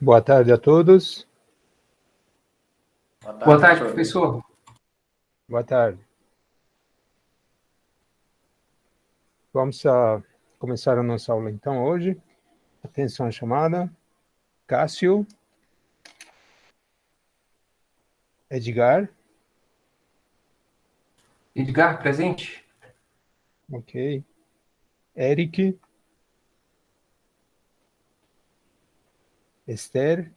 Boa tarde a todos. Boa tarde, professor. Boa tarde. Vamos começar a nossa aula então hoje. Atenção à chamada. Cássio. Edgar. Edgar, presente. Ok. Eric. Esther.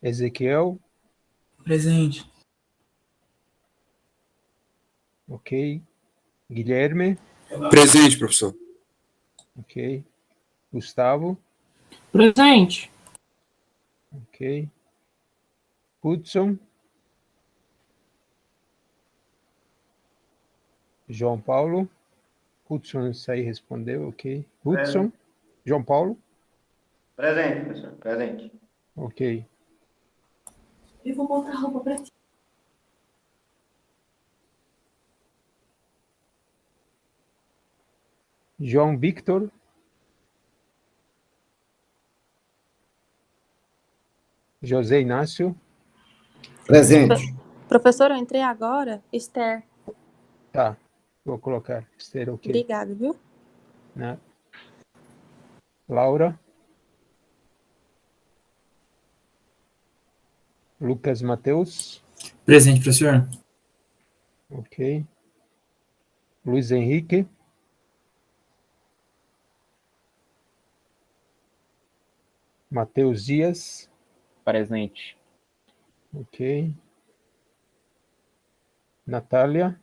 Ezequiel. Presente. Ok. Guilherme. Presente, professor. Ok. Gustavo. Presente. Ok. Hudson. João Paulo. Hudson, isso aí respondeu, ok. Hudson. João Paulo. Presente, professor. Presente. Ok. Eu vou botar roupa pra ti. João Victor. José Inácio. Presente. Professora, eu entrei agora. Esther. Tá. Vou colocar Esther, ok. Obrigada, viu? Né? Laura. Lucas Mateus. Presente, professor. Ok. Luiz Henrique. Mateus Dias. Presente. Ok. Natália.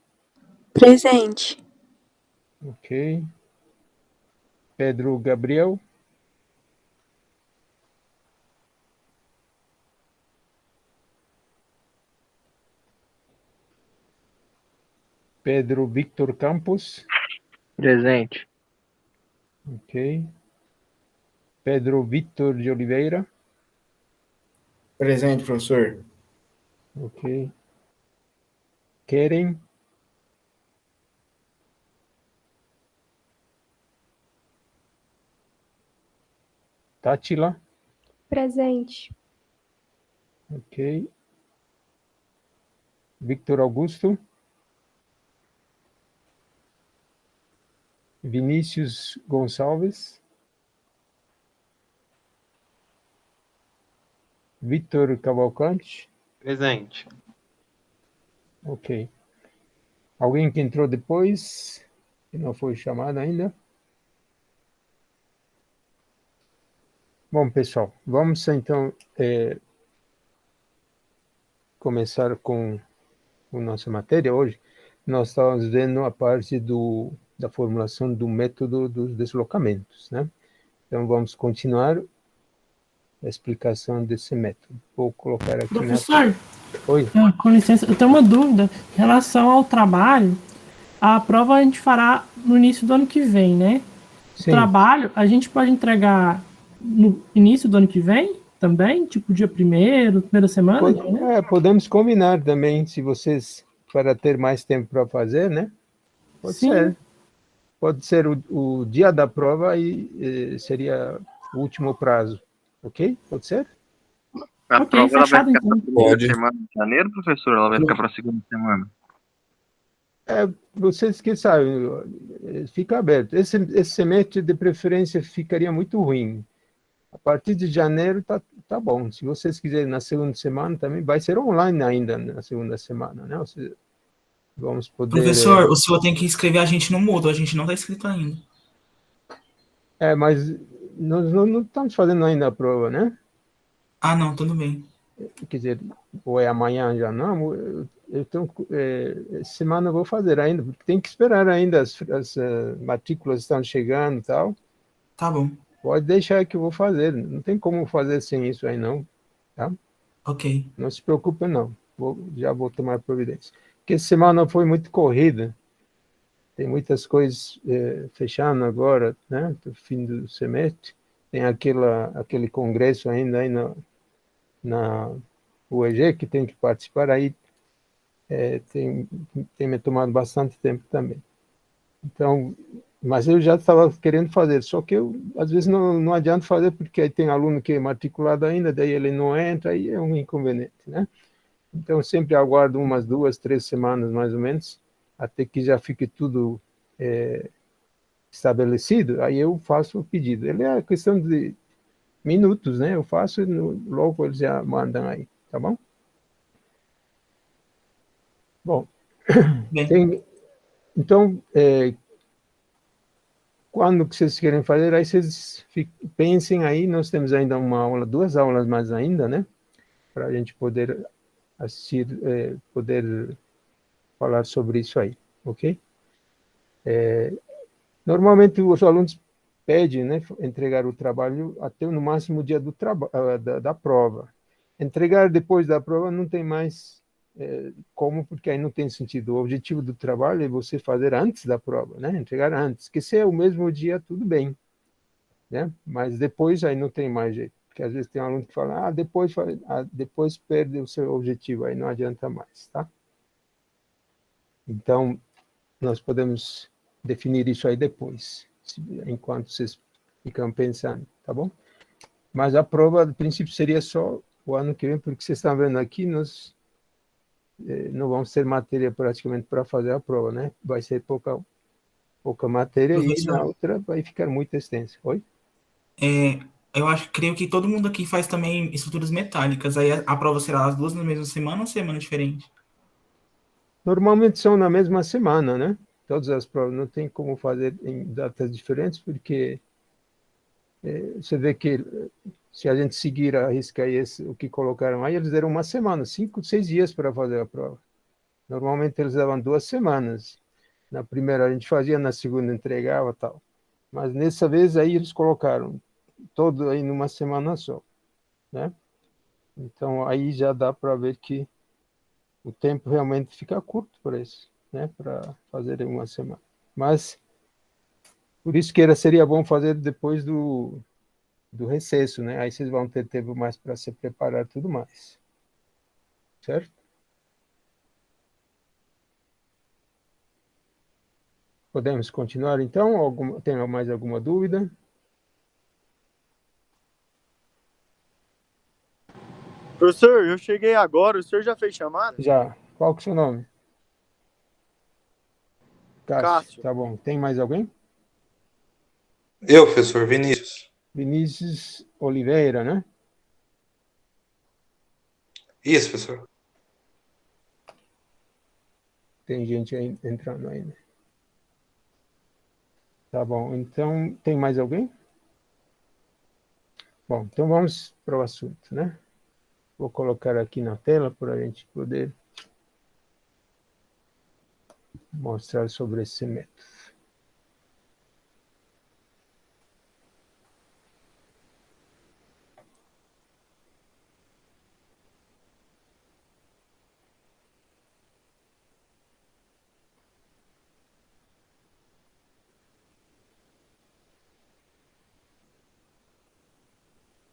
Presente. Ok. Pedro Gabriel. Pedro Victor Campos. Presente. Ok. Pedro Victor de Oliveira. Presente, professor. Ok. Keren. Tátila. Presente. Ok. Victor Augusto. Vinícius Gonçalves. Vitor Cavalcante. Presente. Ok. Alguém que entrou depois, que não foi chamado ainda? Bom, pessoal, vamos então começar com a nossa matéria hoje. Nós estávamos vendo a parte da formulação do método dos deslocamentos, né? Então, vamos continuar a explicação desse método. Vou colocar aqui Professor, Oi. com licença, eu tenho uma dúvida em relação ao trabalho. A prova a gente fará no início do ano que vem, né? O Sim. trabalho a gente pode entregar no início do ano que vem também? Tipo dia primeira semana? Né? Podemos combinar também, se vocês, para ter mais tempo para fazer, né? Pode Sim. ser. Pode ser o dia da prova e seria o último prazo, ok? Pode ser? A Ok, prova ela vai fechado ficar para a então. primeira semana de janeiro, professor? Ela vai ficar para a segunda semana? Vocês que sabem, fica aberto. Esse semestre, de preferência, ficaria muito ruim. A partir de janeiro tá bom. Se vocês quiserem na segunda semana também, vai ser online ainda na segunda semana, né? Vamos poder... Professor, o senhor tem que inscrever a gente no Moodle, a gente não está inscrito ainda. Mas nós não estamos fazendo ainda a prova, né? Ah, não, tudo bem. Quer dizer, ou é amanhã já não, então, essa semana eu vou fazer ainda, porque tem que esperar ainda, as matrículas estão chegando e tal. Tá bom. Pode deixar que eu vou fazer, não tem como fazer sem isso aí não, tá? Ok. Não se preocupe não, já vou tomar providência. Porque essa semana foi muito corrida, tem muitas coisas fechando agora, né, do fim do semestre, tem aquele congresso ainda aí na UEG que tem que participar, aí tem me tomado bastante tempo também. Então, Mas eu já estava querendo fazer, só que eu, às vezes, não adianta fazer, porque aí tem aluno que é matriculado ainda, daí ele não entra, aí é um inconveniente, né? Então, eu sempre aguardo umas 2, 3 semanas, mais ou menos, até que já fique tudo estabelecido, aí eu faço o pedido. Ele é questão de minutos, né? Eu faço e logo eles já mandam aí, tá bom? Bom, Bem, então, quando que vocês querem fazer, aí vocês pensem aí, nós temos ainda uma aula, 2 aulas mais ainda, né? Para a gente poder assistir, poder falar sobre isso aí, ok? Normalmente os alunos pedem, né, entregar o trabalho até no máximo o dia da prova. Entregar depois da prova não tem mais como, porque aí não tem sentido. O objetivo do trabalho é você fazer antes da prova, né? Entregar antes. Que se é o mesmo dia, tudo bem, né? Mas depois aí não tem mais jeito. Porque às vezes tem um aluno que fala, depois perde o seu objetivo, aí não adianta mais, tá? Então, nós podemos definir isso aí depois, enquanto vocês ficam pensando, tá bom? Mas a prova, a princípio, seria só o ano que vem, porque vocês estão vendo aqui, nós não vamos ter matéria praticamente para fazer a prova, né? Vai ser pouca matéria e na professor, outra vai ficar muito extensa. Oi? é, creio que todo mundo aqui faz também estruturas metálicas. Aí a prova será as duas na mesma semana ou semana diferente? Normalmente são na mesma semana, né? Todas as provas, não tem como fazer em datas diferentes, porque você vê que se a gente seguir a risca aí o que colocaram aí, eles deram uma semana, 5, 6 dias para fazer a prova. Normalmente eles davam 2 semanas. Na primeira a gente fazia, na segunda entregava tal. Mas nessa vez aí eles colocaram todo aí numa semana só, né? Então aí já dá para ver que o tempo realmente fica curto para isso, né? Para fazer em uma semana. Mas por isso que seria bom fazer depois do recesso, né? Aí vocês vão ter tempo mais para se preparar tudo mais, certo? Podemos continuar então? Tem mais alguma dúvida? Professor, eu cheguei agora, o senhor já fez chamada? Já. Qual que é o seu nome? Cássio. Cássio. Tá bom. Tem mais alguém? Eu, professor Vinícius. Vinícius Oliveira, né? Isso, professor. Tem gente aí entrando aí, né? Tá bom. Então, tem mais alguém? Bom, então vamos para o assunto, né? Vou colocar aqui na tela para a gente poder mostrar sobre esse método.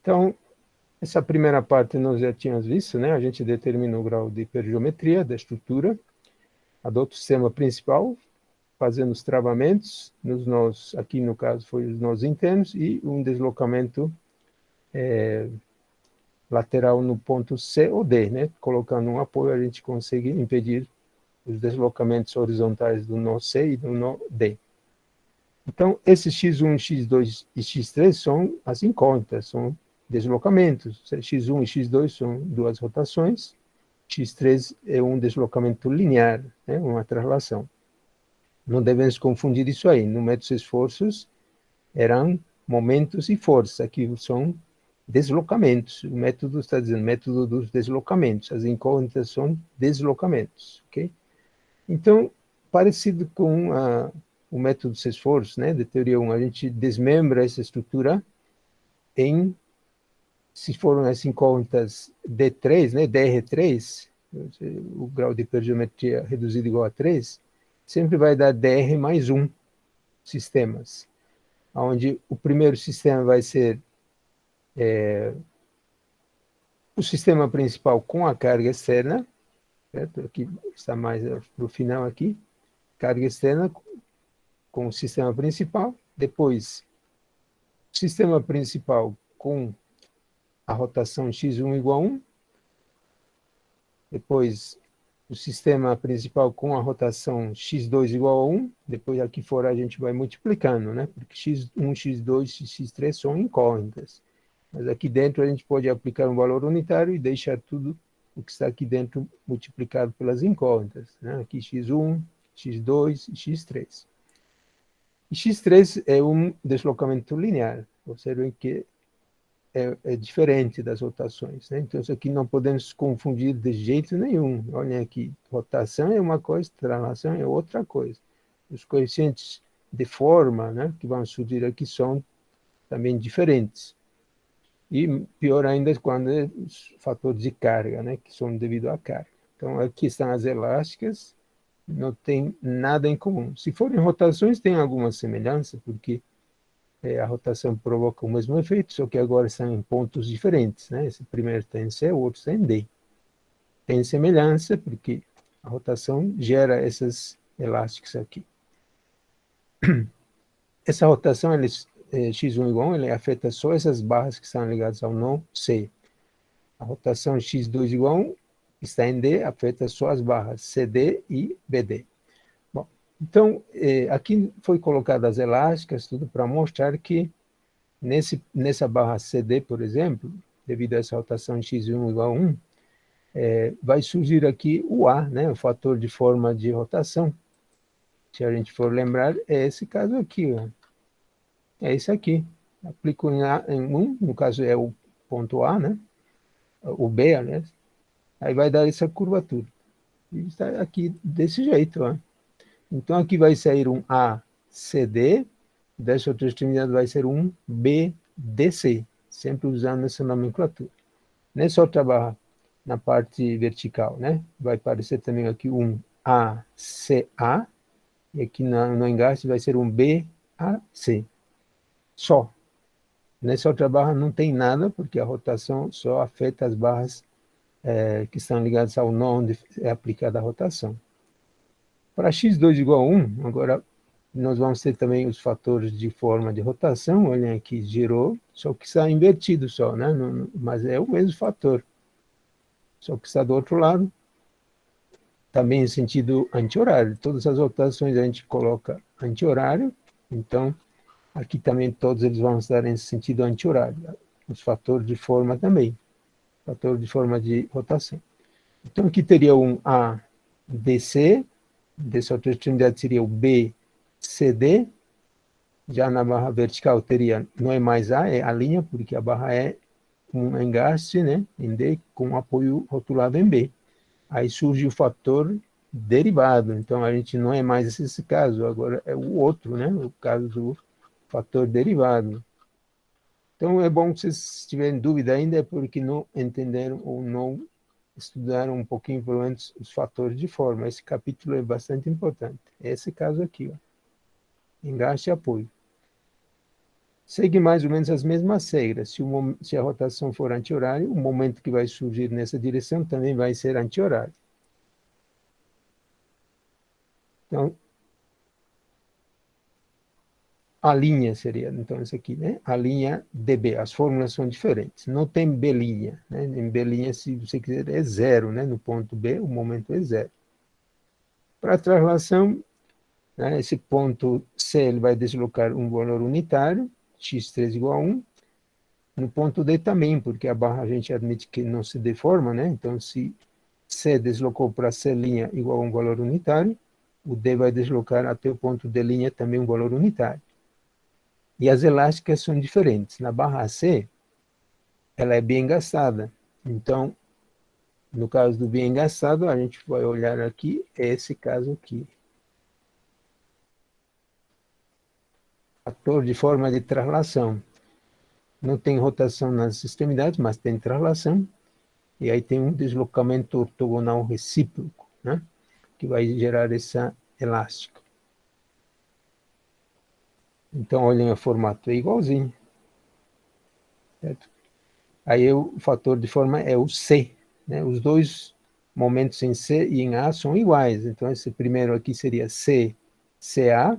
Então, essa primeira parte nós já tínhamos visto, né? A gente determina o grau de hipergeometria da estrutura, adota o sistema principal, fazendo os travamentos, nos nós, aqui no caso foi os nós internos, e um deslocamento lateral no ponto C ou D, né? Colocando um apoio, a gente consegue impedir os deslocamentos horizontais do nó C e do nó D. Então, esses X1, X2 e X3 são as incógnitas, são deslocamentos. X1 e X2 são duas rotações, X3 é um deslocamento linear, né? Uma translação. Não devemos confundir isso aí. No método de esforços, eram momentos e forças. Aqui são deslocamentos. O método está dizendo método dos deslocamentos. As incógnitas são deslocamentos, ok? Então, parecido com o método de esforços, né, de teoria 1, a gente desmembra essa estrutura em, se foram as incógnitas D3, né, DR3, o grau de hipergeometria reduzido igual a 3, sempre vai dar DR mais 1 sistemas, onde o primeiro sistema vai ser o sistema principal com a carga externa, certo? Aqui está mais para o final aqui, carga externa com o sistema principal, depois o sistema principal com a rotação x1 igual a 1, depois o sistema principal com a rotação x2 igual a 1, depois aqui fora a gente vai multiplicando, né? Porque x1, x2 e x3 são incógnitas. Mas aqui dentro a gente pode aplicar um valor unitário e deixar tudo o que está aqui dentro multiplicado pelas incógnitas, né? Aqui x1, x2 e x3. E x3 é um deslocamento linear, observem que é diferente das rotações, né? Então, isso aqui não podemos confundir de jeito nenhum. Olhem aqui, rotação é uma coisa, translação é outra coisa. Os coeficientes de forma, né, que vão surgir aqui são também diferentes. E pior ainda quando é os fatores de carga, né, que são devido à carga. Então, aqui estão as elásticas, não tem nada em comum. Se forem rotações, tem alguma semelhança, porque a rotação provoca o mesmo efeito, só que agora estão em pontos diferentes, né? Esse primeiro está em C, o outro está em D. Tem semelhança, porque a rotação gera essas elásticas aqui. Essa rotação, x1 igual a 1, ele afeta só essas barras que estão ligadas ao nó C. A rotação x2 igual a 1 está em D, afeta só as barras CD e BD. Então, aqui foi colocado as elásticas, tudo para mostrar que nessa barra CD, por exemplo, devido a essa rotação x1 igual a 1, vai surgir aqui o A, né, o fator de forma de rotação. Se a gente for lembrar, é esse caso aqui, ó. É esse aqui. Aplico em 1, no caso é o ponto A, né, o B, aliás. Aí vai dar essa curvatura. E está aqui desse jeito, ó. Então, aqui vai sair um ACD, dessa outra extremidade vai ser um BDC, sempre usando essa nomenclatura. Nessa outra barra, na parte vertical, né, vai aparecer também aqui um ACA, e aqui no engaste vai ser um BAC, só. Nessa outra barra não tem nada, porque a rotação só afeta as barras que estão ligadas ao nó onde é aplicada a rotação. Para x2 igual a 1, agora nós vamos ter também os fatores de forma de rotação. Olhem aqui, girou, só que está invertido só, né? Mas é o mesmo fator. Só que está do outro lado, também em sentido anti-horário. Todas as rotações a gente coloca anti-horário, então aqui também todos eles vão estar em sentido anti-horário. Os fatores de forma também, fator de forma de rotação. Então aqui teria um ADC, dessa outra extremidade seria o BCD, já na barra vertical teria, não é mais A, é a linha, porque a barra é um engaste, né, em D, com apoio rotulado em B. Aí surge o fator derivado, então a gente não é mais esse caso, agora é o outro, né, o caso do fator derivado. Então é bom que vocês tiverem dúvida ainda, é porque não entenderam ou não estudaram um pouquinho, pelo menos, os fatores de forma. Esse capítulo é bastante importante. Esse caso aqui, ó. Engaste e apoio. Segue mais ou menos as mesmas regras. Se a rotação for anti-horário, o momento que vai surgir nessa direção também vai ser anti-horário. Então, a linha seria, então, isso aqui, né? A linha DB. As fórmulas são diferentes. Não tem B', né? Em B', se você quiser, é zero, né? No ponto B, o momento é zero. Para a translação, né, esse ponto C ele vai deslocar um valor unitário, x3 igual a 1. No ponto D também, porque a barra a gente admite que não se deforma, né? Então, se C deslocou para C' igual a um valor unitário, o D vai deslocar até o ponto D' também um valor unitário. E as elásticas são diferentes. Na barra AC, ela é bem engastada. Então, no caso do bem engastado, a gente vai olhar aqui, esse caso aqui. Fator de forma de translação. Não tem rotação nas extremidades, mas tem translação. E aí tem um deslocamento ortogonal recíproco, né? Que vai gerar essa elástica. Então, olhem o formato, é igualzinho. Certo? Aí o fator de forma é o C, né? Os dois momentos em C e em A são iguais. Então, esse primeiro aqui seria C, CA,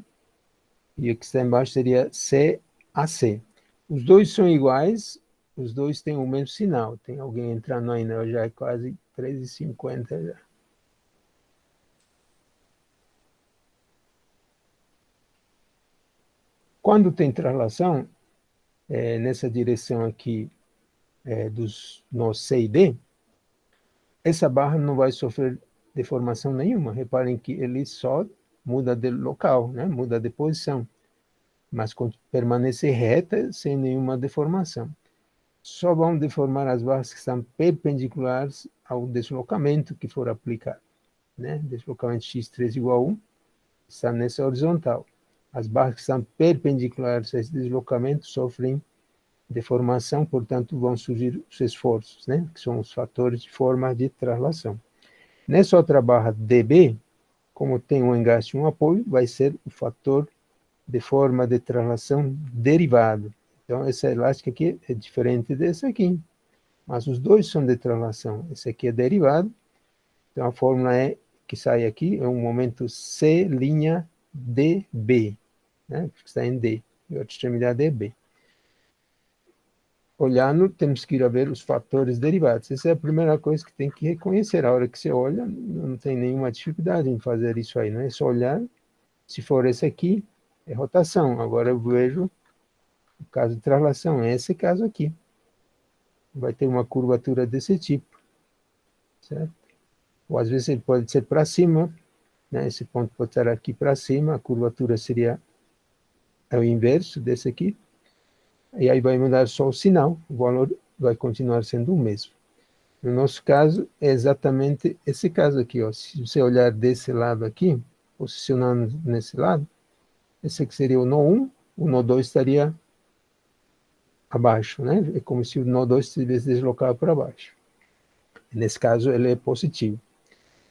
E o que está embaixo seria CAC. Os dois são iguais, os dois têm o mesmo sinal. Tem alguém entrando aí, né? Já é quase 3h50 já. Quando tem translação, nessa direção aqui dos nós C e D, essa barra não vai sofrer deformação nenhuma. Reparem que ele só muda de local, né? Muda de posição, mas permanece reta sem nenhuma deformação. Só vão deformar as barras que estão perpendiculares ao deslocamento que for aplicado, né? Deslocamento x3 igual a 1 está nessa horizontal. As barras que estão perpendiculares a esse deslocamento sofrem deformação, portanto, vão surgir os esforços, né? Que são os fatores de forma de translação. Nessa outra barra DB, como tem um engaste e um apoio, vai ser o fator de forma de translação derivado. Então, essa elástica aqui é diferente dessa aqui, mas os dois são de translação. Esse aqui é derivado, então a fórmula que sai aqui é um momento C' dB, né? Que está em D, e a outra extremidade é B. Olhando, temos que ir a ver os fatores derivados. Essa é a primeira coisa que tem que reconhecer. A hora que você olha, não tem nenhuma dificuldade em fazer isso aí, não é só olhar. Se for esse aqui, é rotação. Agora eu vejo o caso de translação, é esse caso aqui. Vai ter uma curvatura desse tipo, certo? Ou às vezes ele pode ser para cima, né? Esse ponto pode estar aqui para cima, a curvatura seria o inverso desse aqui. E aí vai mudar só o sinal, o valor vai continuar sendo o mesmo. No nosso caso, é exatamente esse caso aqui, ó. Se você olhar desse lado aqui, posicionando nesse lado, esse aqui seria o nó 1, o nó 2 estaria abaixo, né? É como se o nó 2 tivesse deslocado para baixo. Nesse caso, ele é positivo.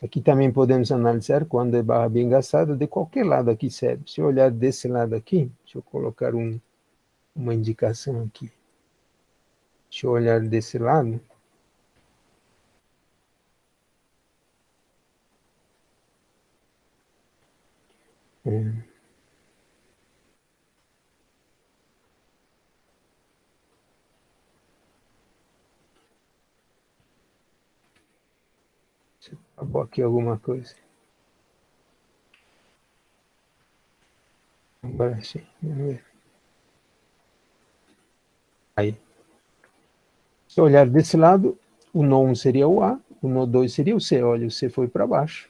Aqui também podemos analisar quando é barra bem engaçada, de qualquer lado aqui serve. Se eu olhar desse lado aqui, deixa eu colocar uma indicação aqui. Deixa eu olhar desse lado. Acabou aqui alguma coisa. Agora sim, vamos ver. Aí. Se eu olhar desse lado, o nó 1 seria o A, o nó 2 seria o C. Olha, o C foi para baixo.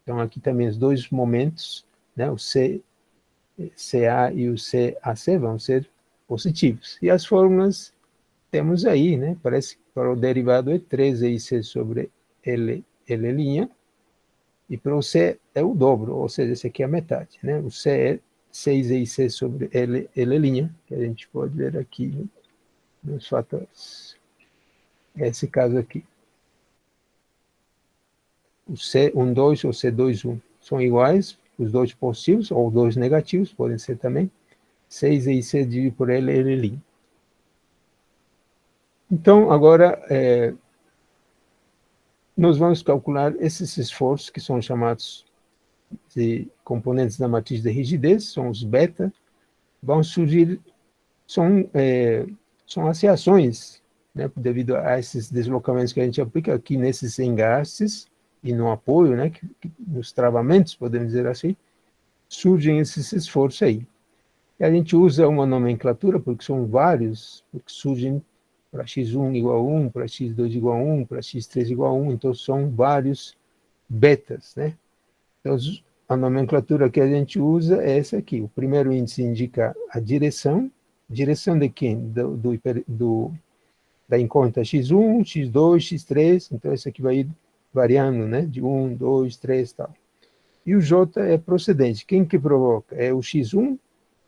Então, aqui também os dois momentos, né, o CA e o CAC vão ser positivos. E as fórmulas temos aí, né? Parece que para o derivado é 3EIC sobre L', e para o C é o dobro, ou seja, esse aqui é a metade, né? O C é 6EIC sobre L', que a gente pode ver aqui nos fatores. Esse caso aqui. O C12 ou C21 são iguais, os dois positivos, ou dois negativos, podem ser também, 6EIC dividido por L'. Então, agora, nós vamos calcular esses esforços, que são chamados de componentes da matriz de rigidez, são os beta, vão surgir, são as reações, né, devido a esses deslocamentos que a gente aplica aqui nesses engastes e no apoio, né, nos travamentos, podemos dizer assim, surgem esses esforços aí. E a gente usa uma nomenclatura, porque são vários, porque surgem para x1 igual a 1, para x2 igual a 1, para x3 igual a 1, então são vários betas, né? Então, a nomenclatura que a gente usa é essa aqui. O primeiro índice indica a direção de quem? Da incógnita x1, x2, x3, então esse aqui vai ir variando, né? De 1, 2, 3 e tal. E o J é procedente. Quem que provoca? É o x1,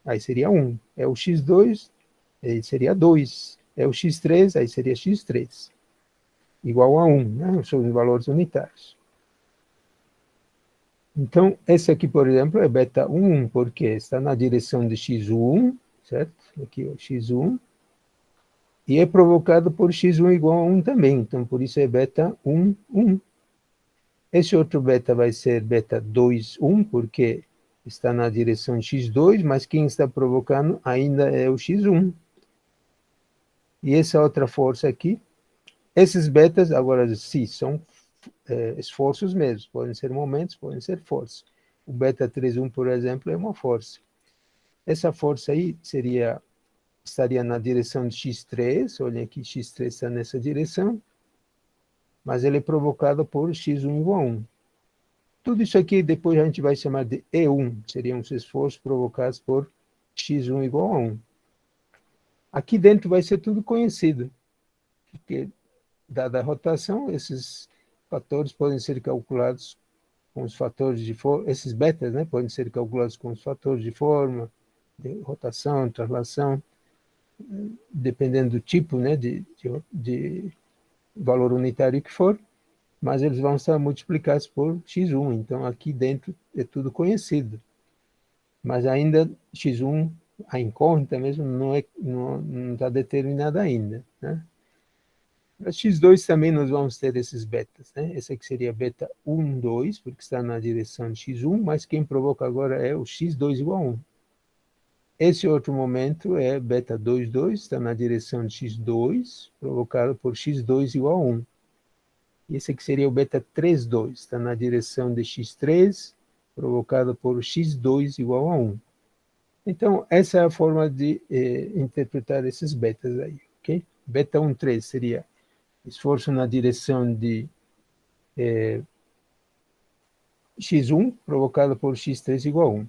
aí seria 1. É o x2, aí seria 2. É o x3, aí seria x3. Igual a 1, né? São os valores unitários. Então, esse aqui, por exemplo, é beta 1, porque está na direção de x1, certo? Aqui, ó, x1. E é provocado por x1 igual a 1 também. Então, por isso é beta 1, 1. Esse outro beta vai ser beta 2, 1, porque está na direção x2, mas quem está provocando ainda é o x1. E essa outra força aqui, esses betas, agora sim, são esforços mesmos, podem ser momentos, podem ser forças. O beta 3,1, por exemplo, é uma força. Essa força aí estaria na direção de x3, olhem aqui, x3 está nessa direção, mas ele é provocado por x1 igual a 1. Tudo isso aqui depois a gente vai chamar de E1, seriam os esforços provocados por x1 igual a 1. Aqui dentro vai ser tudo conhecido, porque dada a rotação, esses fatores podem ser calculados com os fatores de forma, esses betas, né, podem ser calculados com os fatores de forma, de rotação, translação, dependendo do tipo, né, de valor unitário que for, mas eles vão estar multiplicados por x1, então aqui dentro é tudo conhecido. Mas ainda x1, a incógnita mesmo, não está determinada ainda, né? Para x2 também nós vamos ter esses betas, né? Esse aqui seria beta 1, 2, porque está na direção de x1, mas quem provoca agora é o x2 igual a 1. Esse outro momento é beta 2, 2, está na direção de x2, provocado por x2 igual a 1. E esse aqui seria o beta 3, 2, está na direção de x3, provocado por x2 igual a 1. Então, essa é a forma de interpretar esses betas aí, ok? Beta 1, 3 seria esforço na direção de x1, provocado por x3 igual a 1.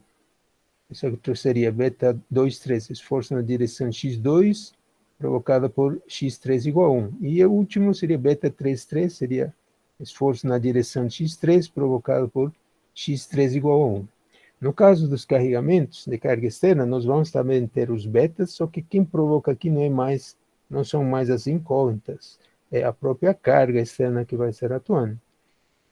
Esse outro seria beta 2, 3, esforço na direção x2, provocado por x3 igual a 1. E o último seria beta 3, 3, seria esforço na direção de x3, provocado por x3 igual a 1. No caso dos carregamentos de carga externa, nós vamos também ter os betas, só que quem provoca aqui não são mais as incógnitas, é a própria carga externa que vai estar atuando.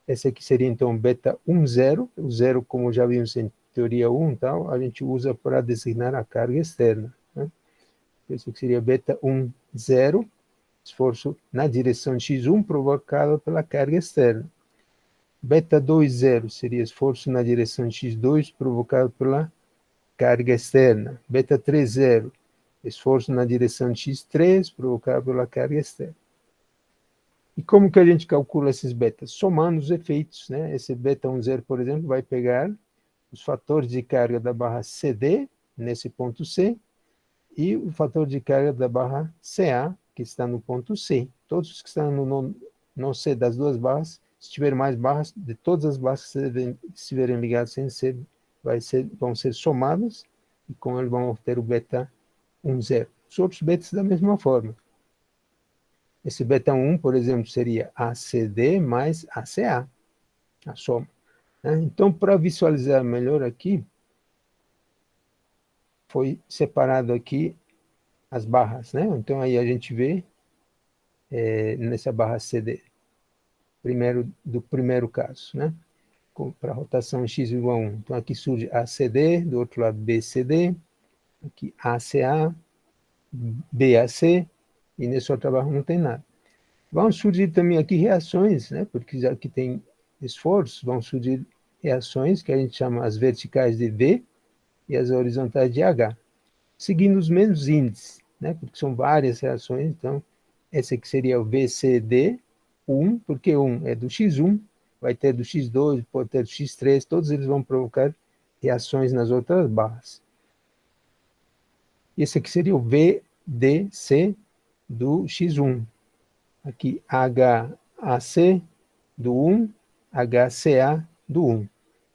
Esse aqui seria então beta 1, 0, o 0, como já vimos em teoria 1, tal, a gente usa para designar a carga externa, né? Esse aqui seria beta 1, 0, esforço na direção de x1 provocado pela carga externa. Beta 2, 0 seria esforço na direção de x2 provocado pela carga externa. Beta 3, 0, esforço na direção de x3 provocado pela carga externa. E como que a gente calcula esses betas? Somando os efeitos, né? Esse beta 1, 0, por exemplo, vai pegar os fatores de carga da barra CD, nesse ponto C, e o fator de carga da barra CA, que está no ponto C. Todos os que estão no C das duas barras, se tiver mais barras, de todas as barras que estiverem ligadas sem C, vão ser somadas, e com ele vão ter o beta 1, 0. Os outros betas da mesma forma. Esse beta 1, por exemplo, seria ACD mais ACA, a soma. Então, para visualizar melhor aqui, foi separado aqui as barras, né? Então, aí a gente vê nessa barra CD, do primeiro caso, né? Para rotação x igual a 1. Então, aqui surge ACD, do outro lado BCD, aqui ACA, BAC, e nessa outra barra não tem nada. Vão surgir também aqui reações, né? Porque já que tem esforços, vão surgir reações que a gente chama as verticais de V e as horizontais de H, seguindo os mesmos índices, né? Porque são várias reações. Então, esse aqui seria o VCD 1, porque 1 é do X1, vai ter do X2, pode ter do X3, todos eles vão provocar reações nas outras barras. Esse aqui seria o VDC do X1. Aqui, HAC do 1, HCA do 1.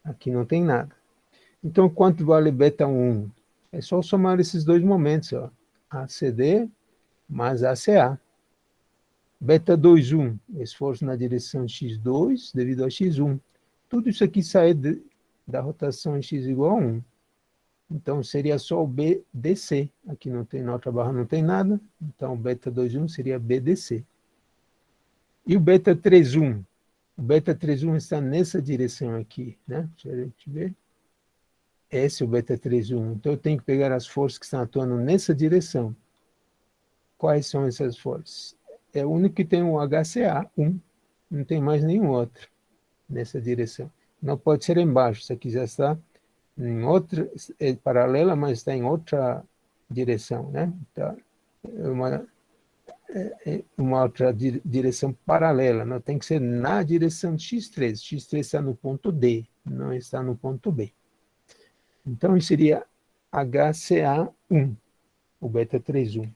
Aqui não tem nada. Então, quanto vale beta 1? É só somar esses dois momentos, ó. ACD mais ACA. Beta 2, 1, esforço na direção x2 devido a x1. Tudo isso aqui sai da rotação em x igual a 1. Então, seria só o BDC. Aqui não tem, na outra barra não tem nada. Então, beta 2, 1 seria BDC. E o beta 3, 1? O beta 3, 1 está nessa direção aqui, né? Deixa a gente ver. Esse é o beta 3, 1. Então, eu tenho que pegar as forças que estão atuando nessa direção. Quais são essas forças? É o único que tem um HCA, 1. Não tem mais nenhum outro nessa direção. Não pode ser embaixo, isso aqui já está em outra, é paralela, mas está em outra direção, né? Tá, uma outra direção paralela, não tem que ser na direção x3. X3 está no ponto D, não está no ponto B. Então, isso seria HCA1, o beta 3,1.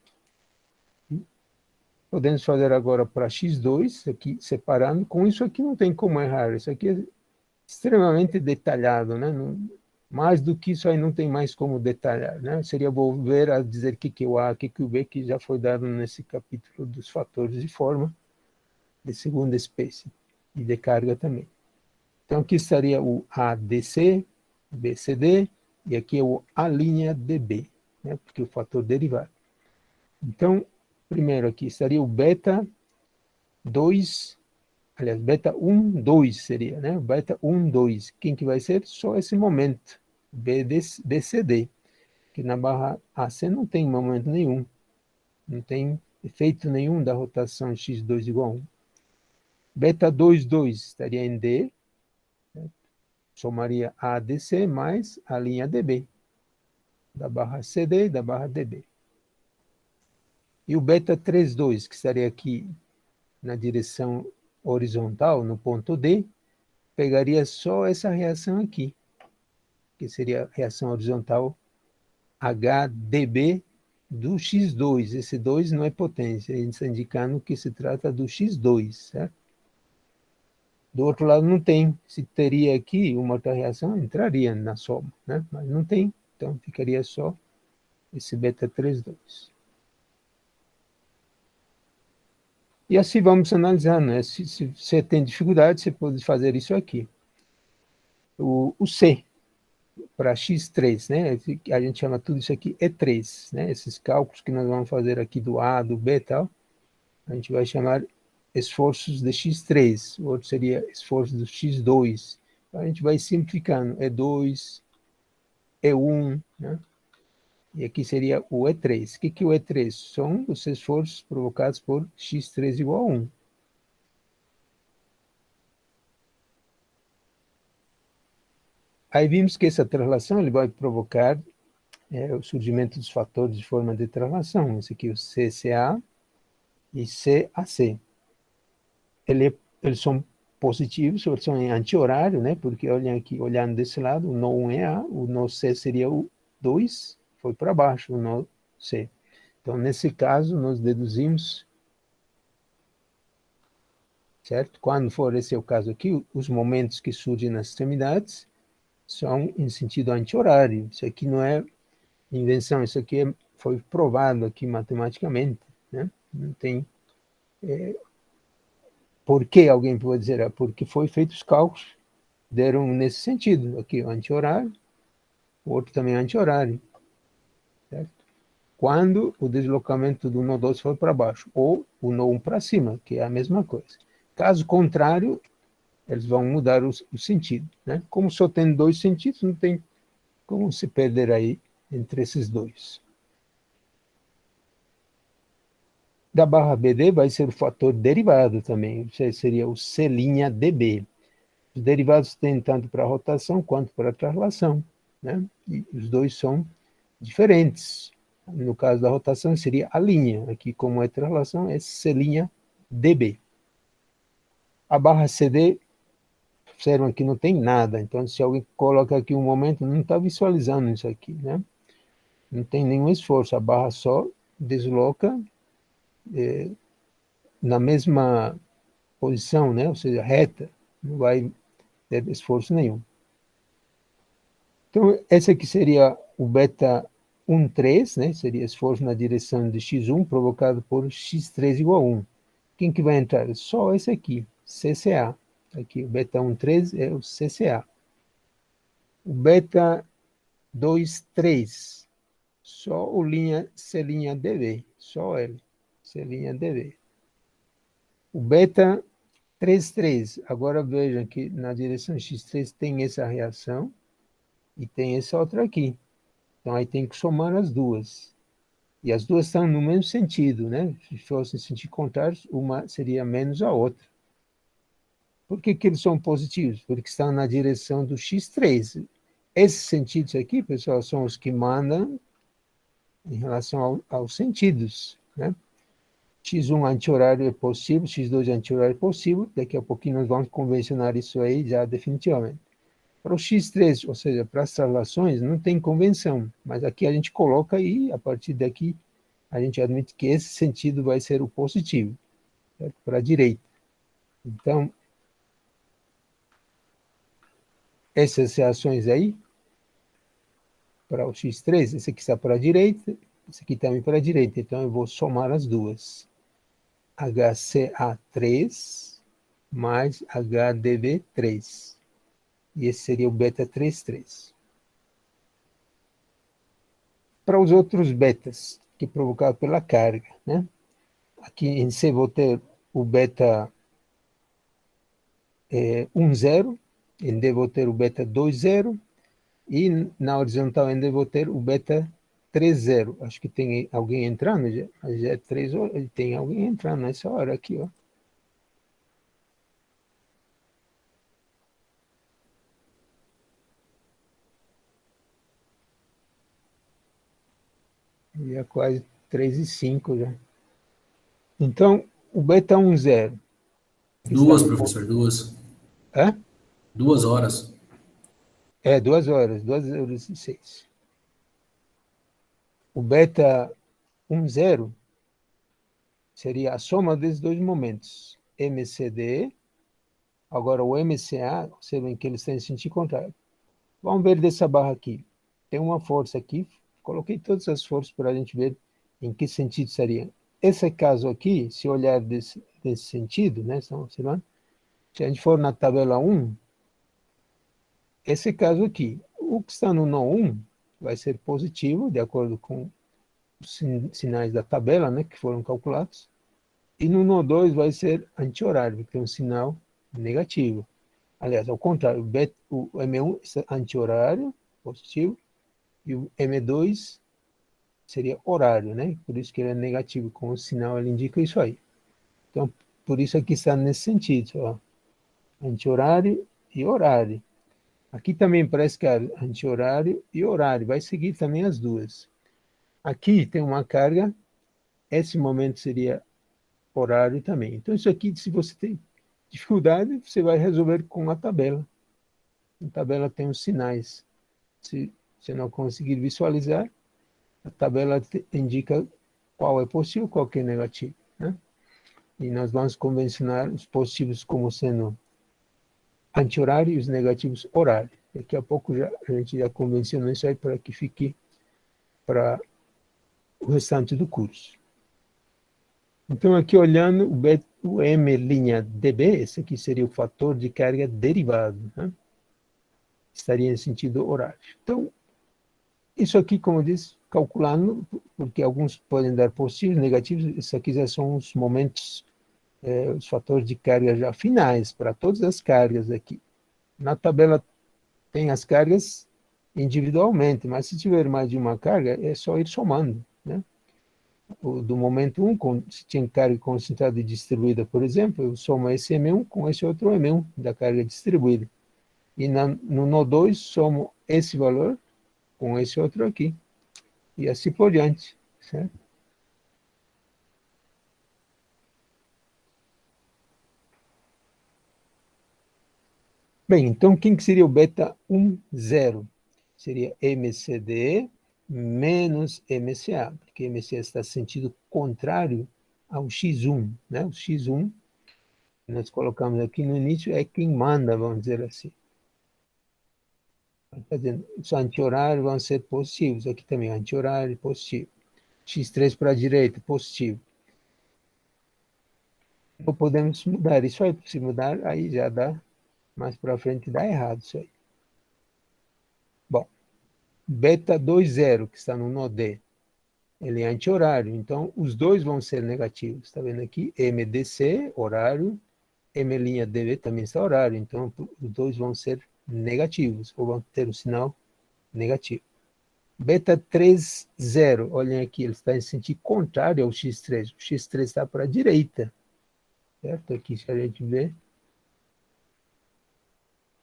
Podemos fazer agora para x2, aqui separando. Com isso aqui não tem como errar. Isso aqui é extremamente detalhado, né? Mais do que isso aí não tem mais como detalhar, né? Seria volver a dizer o que é o A, o que é o B, que já foi dado nesse capítulo dos fatores de forma de segunda espécie e de carga também. Então aqui estaria o ADC, BCD, e aqui é o A'DB, né? Porque o fator derivado. Então, primeiro aqui estaria o beta 2, aliás, beta 1, 2 seria, né? Beta 1, 2. Quem que vai ser? Só esse momento, BCD, que na barra AC não tem momento nenhum, não tem efeito nenhum da rotação x2 igual a 1. Beta 2, 2 estaria em D, né? Somaria ADC mais a linha DB, da barra CD e da barra DB. E o beta 3, 2, que estaria aqui na direção horizontal, no ponto D, pegaria só essa reação aqui, que seria a reação horizontal HDB do X2. Esse 2 não é potência, ele está indicando que se trata do X2, certo? Do outro lado não tem. Se teria aqui uma outra reação, entraria na soma, né? Mas não tem, então ficaria só esse beta 3, 2. E assim vamos analisar, né? Se você tem dificuldade, você pode fazer isso aqui. O C, para x3, né? A gente chama tudo isso aqui E3, né? Esses cálculos que nós vamos fazer aqui do A, do B e tal, a gente vai chamar esforços de x3, o outro seria esforço do x2. Então, a gente vai simplificando, E2, E1, né? E aqui seria o E3. O que é o E3? São os esforços provocados por x3 igual a 1. Aí vimos que essa translação ele vai provocar o surgimento dos fatores de forma de translação. Esse aqui é o CCA e CAC. Eles são positivos, eles são em anti-horário, né? Porque olhem aqui, olhando desse lado, o nó 1 é A, o nó C seria o 2, foi para baixo o nó C. Então, nesse caso, nós deduzimos, certo? Quando for esse é o caso aqui, os momentos que surgem nas extremidades são em sentido anti-horário. Isso aqui não é invenção, isso aqui foi provado aqui matematicamente, né? Não tem... por que alguém pode dizer? Porque foi feito os cálculos, deram nesse sentido. Aqui o anti-horário, o outro também é anti-horário. Certo? Quando o deslocamento do nó 2 for para baixo, ou o nó 1 para cima, que é a mesma coisa. Caso contrário, eles vão mudar o sentido, né? Como só tem dois sentidos, não tem como se perder aí entre esses dois. Da barra BD vai ser o fator derivado também, seria o C'DB. Os derivados têm tanto para rotação quanto para translação, né? E os dois são diferentes. No caso da rotação seria a linha, aqui como é translação é C'DB. A barra CD, observam que não tem nada, então se alguém coloca aqui um momento, não está visualizando isso aqui, né? Não tem nenhum esforço, a barra só desloca na mesma posição, né? Ou seja, reta, não vai ter esforço nenhum. Então, esse aqui seria o beta 1,3, né? Seria esforço na direção de x1 provocado por x3 igual a 1. Quem que vai entrar? Só esse aqui, CCA. Aqui, o beta 1,3 é o CCA. O beta 2,3, só o C'DB, só ele, C'DB. O beta 3,3, agora vejam que na direção x3 tem essa reação e tem essa outra aqui. Então aí tem que somar as duas. E as duas estão no mesmo sentido, né? Se fossem sentido contrário, uma seria menos a outra. Por que eles são positivos? Porque estão na direção do x3. Esses sentidos aqui, pessoal, são os que mandam em relação aos sentidos, né? X1 anti-horário é possível, X2 anti-horário é possível, daqui a pouquinho nós vamos convencionar isso aí já definitivamente. Para o X3, ou seja, para as translações, não tem convenção, mas aqui a gente coloca aí, a partir daqui, a gente admite que esse sentido vai ser o positivo, certo? Para a direita. Então, essas reações aí, para o X3, esse aqui está para a direita, esse aqui também para a direita, então eu vou somar as duas. HCA3 mais HDV3. E esse seria o beta 33. Para os outros betas, que é provocado pela carga, né? Aqui em C vou ter o beta 1,0, em D vou ter o beta 2,0, e na horizontal em D vou ter o beta 3,0. Acho que tem alguém entrando, já é 3 horas, tem alguém entrando nessa hora aqui, ó. Já quase 3:05 já. Então, o beta 1,0. Duas, professor, duas. Hã? 2 horas. 2 horas, 2h06. O beta 1,0 seria a soma desses dois momentos, MCD, agora o MCA, observem que eles têm sentido contrário. Vamos ver dessa barra aqui. Tem uma força aqui, coloquei todas as forças para a gente ver em que sentido seria. Esse caso aqui, se olhar desse sentido, né, estão observando? Se a gente for na tabela 1, esse caso aqui, o que está no nó 1 vai ser positivo, de acordo com os sinais da tabela, né, que foram calculados, e no nó 2 vai ser anti-horário, que tem um sinal negativo. Aliás, ao contrário, o M1 é anti-horário, positivo, e o M2 seria horário, né? Por isso que ele é negativo, com o sinal ele indica isso aí. Então, por isso aqui está nesse sentido, ó. Anti-horário e horário. Aqui também parece que é anti-horário e horário, vai seguir também as duas. Aqui tem uma carga, esse momento seria horário também. Então, isso aqui, se você tem dificuldade, você vai resolver com a tabela. A tabela tem os sinais. Se você não conseguir visualizar, a tabela indica qual é positivo, qual que é negativo, né? E nós vamos convencionar os positivos como sendo anti-horário e os negativos horário. Daqui a pouco a gente já convenciona isso aí para que fique para o restante do curso. Então, aqui olhando o M''DB, esse aqui seria o fator de carga derivado, né? Estaria em sentido horário. Então, isso aqui, como eu disse, calculando, porque alguns podem dar positivos, negativos, isso aqui já são os momentos, os fatores de carga já finais, para todas as cargas aqui. Na tabela tem as cargas individualmente, mas se tiver mais de uma carga, é só ir somando, né? Do momento 1, se tinha carga concentrada e distribuída, por exemplo, eu somo esse M1 com esse outro M1 da carga distribuída. E no nó 2, somo esse valor com esse outro aqui. E assim por diante, certo? Bem, então quem que seria o beta 1,0? Seria MCD menos MCA, porque MCA está sentido contrário ao X1, né? O X1, que nós colocamos aqui no início, é quem manda, vamos dizer assim. Quer dizer, os anti-horários vão ser positivos, aqui também anti-horário positivo. X3 para a direita, positivo. Não podemos mudar isso aí, se mudar, aí já dá, mais para frente dá errado isso aí. Bom, beta 2,0, que está no nó D, ele é anti-horário, então os dois vão ser negativos. Está vendo aqui? MDC, horário, M''DV também está horário, então os dois vão ser negativos, ou vão ter o sinal negativo. Beta 3,0, olhem aqui, ele está em sentido contrário ao X3. O X3 está para a direita, certo? Aqui, se a gente ver,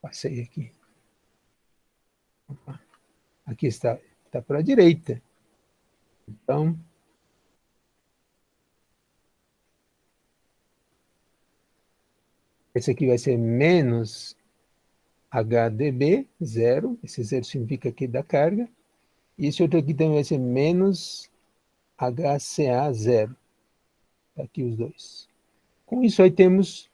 passei aqui. Aqui está para a direita. Então, esse aqui vai ser menos HDB, zero. Esse zero significa que da carga. E esse outro aqui também vai ser menos HCA, zero. Tá aqui os dois. Com isso aí temos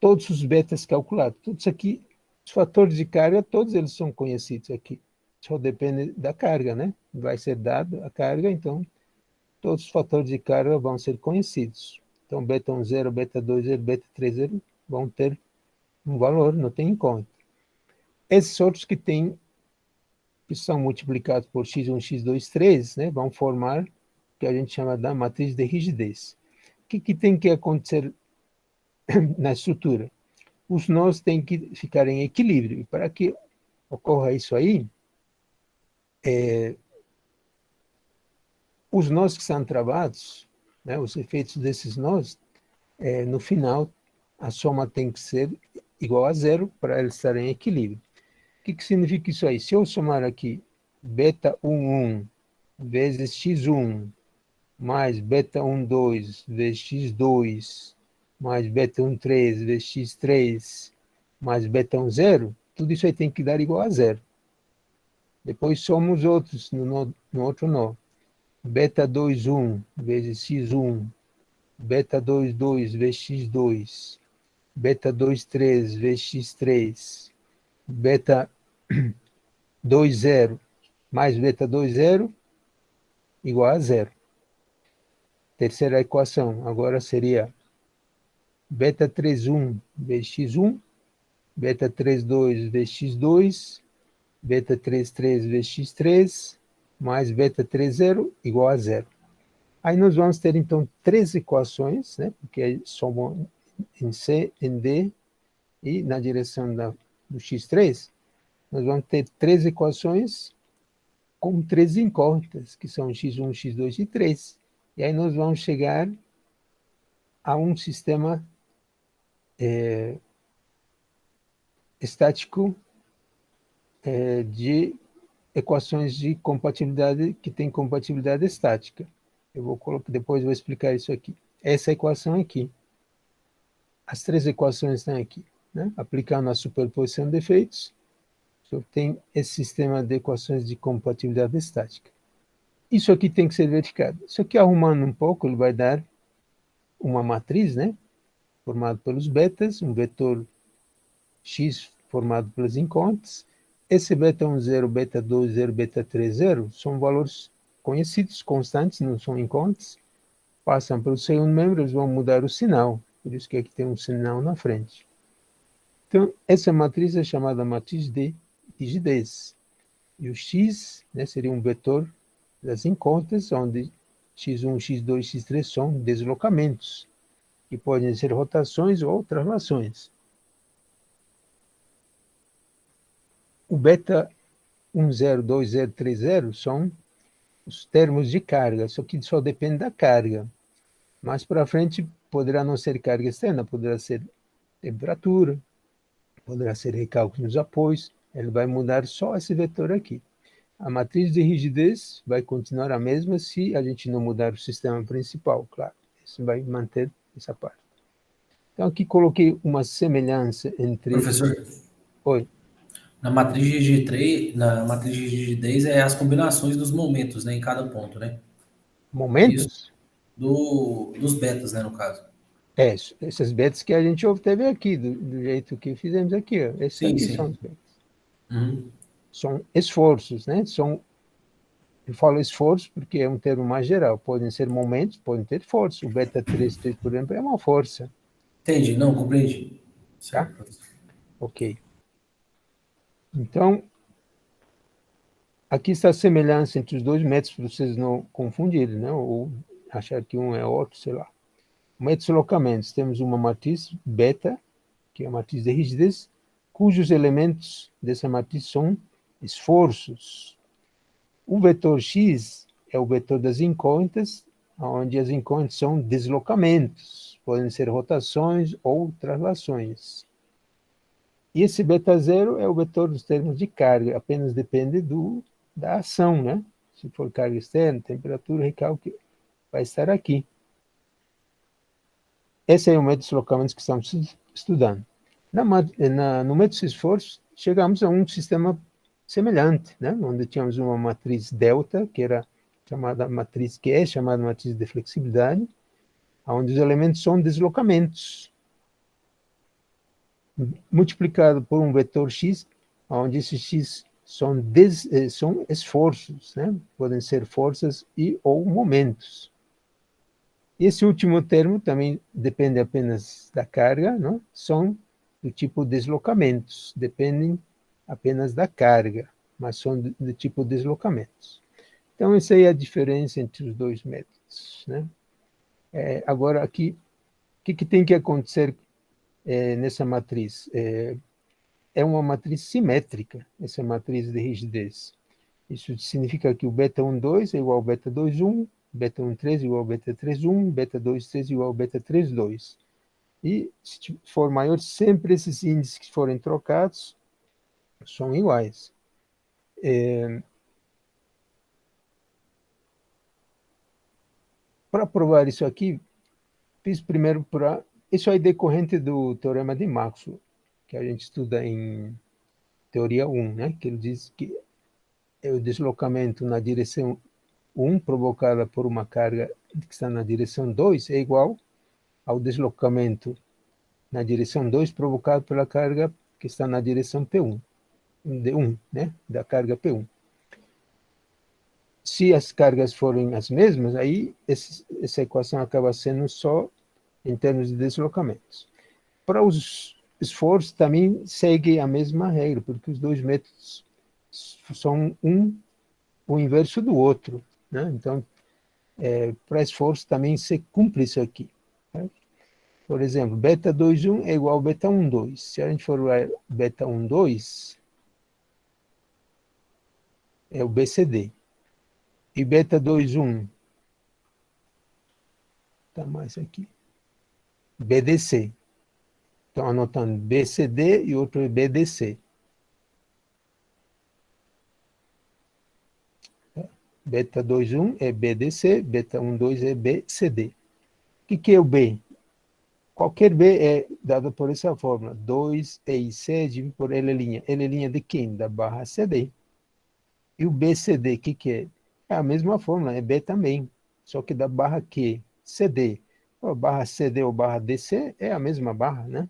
todos os betas calculados. Todos aqui, os fatores de carga, todos eles são conhecidos aqui. Só depende da carga, né? Vai ser dado a carga, então todos os fatores de carga vão ser conhecidos. Então, beta 1, 0, beta 2, 0, beta 3, 0 vão ter um valor, não tem em conta. Esses outros que são multiplicados por x1, x2, 3, né, vão formar o que a gente chama da matriz de rigidez. O que tem que acontecer na estrutura? Os nós têm que ficar em equilíbrio. E para que ocorra isso aí, os nós que são travados, né, os efeitos desses nós, no final, a soma tem que ser igual a zero para eles estarem em equilíbrio. O que significa isso aí? Se eu somar aqui beta 11 vezes x1 mais beta 12 vezes x2 mais beta 13 vezes x3 mais beta 10, tudo isso aí tem que dar igual a zero. Depois somos outros no outro nó. Beta 21 vezes x1, beta 22 vezes x2, beta 23 vezes x3, beta 20 mais beta 20 igual a zero. Terceira equação agora seria beta 31 vezes x1, beta 32 vezes x2, beta 33 vezes x3, mais beta 30 igual a zero. Aí nós vamos ter, então, três equações, né? Porque somam em C, em D, e na direção do x3, nós vamos ter três equações com três incógnitas, que são x1, x2 e 3. E aí nós vamos chegar a um sistema estático de equações de compatibilidade, que tem compatibilidade estática. Depois vou explicar isso aqui. Essa equação aqui. As três equações estão aqui, né? Aplicando a superposição de efeitos, você tem esse sistema de equações de compatibilidade estática. Isso aqui tem que ser verificado. Isso aqui, arrumando um pouco, ele vai dar uma matriz, né? Formada pelos betas, um vetor x formado pelas incógnitas. Esse beta 10, beta 20, beta 30 são valores conhecidos, constantes, não são incógnitas. Passam pelo segundo membro, eles vão mudar o sinal. Por isso que aqui tem um sinal na frente. Então, essa matriz é chamada matriz de rigidez. E o x, né, seria um vetor das incógnitas, onde x1, x2, x3 são deslocamentos, que podem ser rotações ou translações. O beta 10, 20, 30 são os termos de carga, isso aqui só depende da carga. Mais para frente, poderá não ser carga externa, poderá ser temperatura, poderá ser recálculo nos apoios, ele vai mudar só esse vetor aqui. A matriz de rigidez vai continuar a mesma se a gente não mudar o sistema principal, claro. Isso vai manter essa parte. Então, aqui coloquei uma semelhança entre... Professor, Oi. na matriz de G3, na matriz de rigidez é as combinações dos momentos, né, em cada ponto, né? Momentos? Isso. Dos betas, né, no caso. Essas betas que a gente obteve aqui, do jeito que fizemos aqui. Ó. Esses Sim, aqui sim. são os betas. Uhum. São esforços, né? Eu falo esforço porque é um termo mais geral. Podem ser momentos, podem ter força. O beta 3, por exemplo, é uma força. Entendi, não, compreendi. Tá? Ok. Então, aqui está a semelhança entre os dois métodos, para vocês não confundirem, né? Ou achar que um é outro, sei lá. Métodos deslocamentos. Temos uma matriz beta, que é a matriz de rigidez, cujos elementos dessa matriz são esforços. O vetor x é o vetor das incógnitas, onde as incógnitas são deslocamentos, podem ser rotações ou translações. E esse beta zero é o vetor dos termos de carga, apenas depende da ação, né? Se for carga externa, temperatura, recalque, vai estar aqui. Esse é o método de deslocamentos que estamos estudando. No método de esforço, chegamos a um sistema semelhante, né? Onde tínhamos uma matriz delta, que era chamada matriz, que é chamada matriz de flexibilidade, onde os elementos são deslocamentos, multiplicado por um vetor x, onde esse x são esforços, né? Podem ser forças e ou momentos. Esse último termo também depende apenas da carga, não? São do tipo deslocamentos, dependem apenas da carga, mas são do tipo deslocamentos. Então, essa aí é a diferença entre os dois métodos, né? Agora, aqui, o que tem que acontecer nessa matriz? É uma matriz simétrica, essa matriz de rigidez. Isso significa que o beta 1,2 é igual ao beta 2,1, beta 1,3 igual ao beta 3,1, beta 2,3 igual ao beta 3,2. E, se for maior, sempre esses índices que forem trocados são iguais. Para provar isso aqui, fiz primeiro para... Isso aí é decorrente do teorema de Maxwell, que a gente estuda em teoria 1, né? Que ele diz que é o deslocamento na direção 1 provocada por uma carga que está na direção 2 é igual ao deslocamento na direção 2 provocado pela carga que está na direção P1, né? Da carga P1. Se as cargas forem as mesmas, aí essa equação acaba sendo só em termos de deslocamentos. Para os esforços também segue a mesma regra, porque os dois métodos são o inverso do outro, né? Então, para esforço também se cumpre isso aqui, né? Por exemplo, beta 2,1 é igual a beta 1,2. Se a gente for ver beta 1,2, é o BCD. E beta 2,1, está mais aqui, BDC. Então, anotando BCD e outro é BDC. Beta 2,1 é BDC, beta 1,2 é BCD. O que é o B? Qualquer B é dado por essa fórmula. 2EIC dividido por L'. L' de quem? Da barra CD. E o BCD, o que é? É a mesma fórmula, é B também. Só que da barra Q, CD. A barra CD ou barra DC é a mesma barra, né?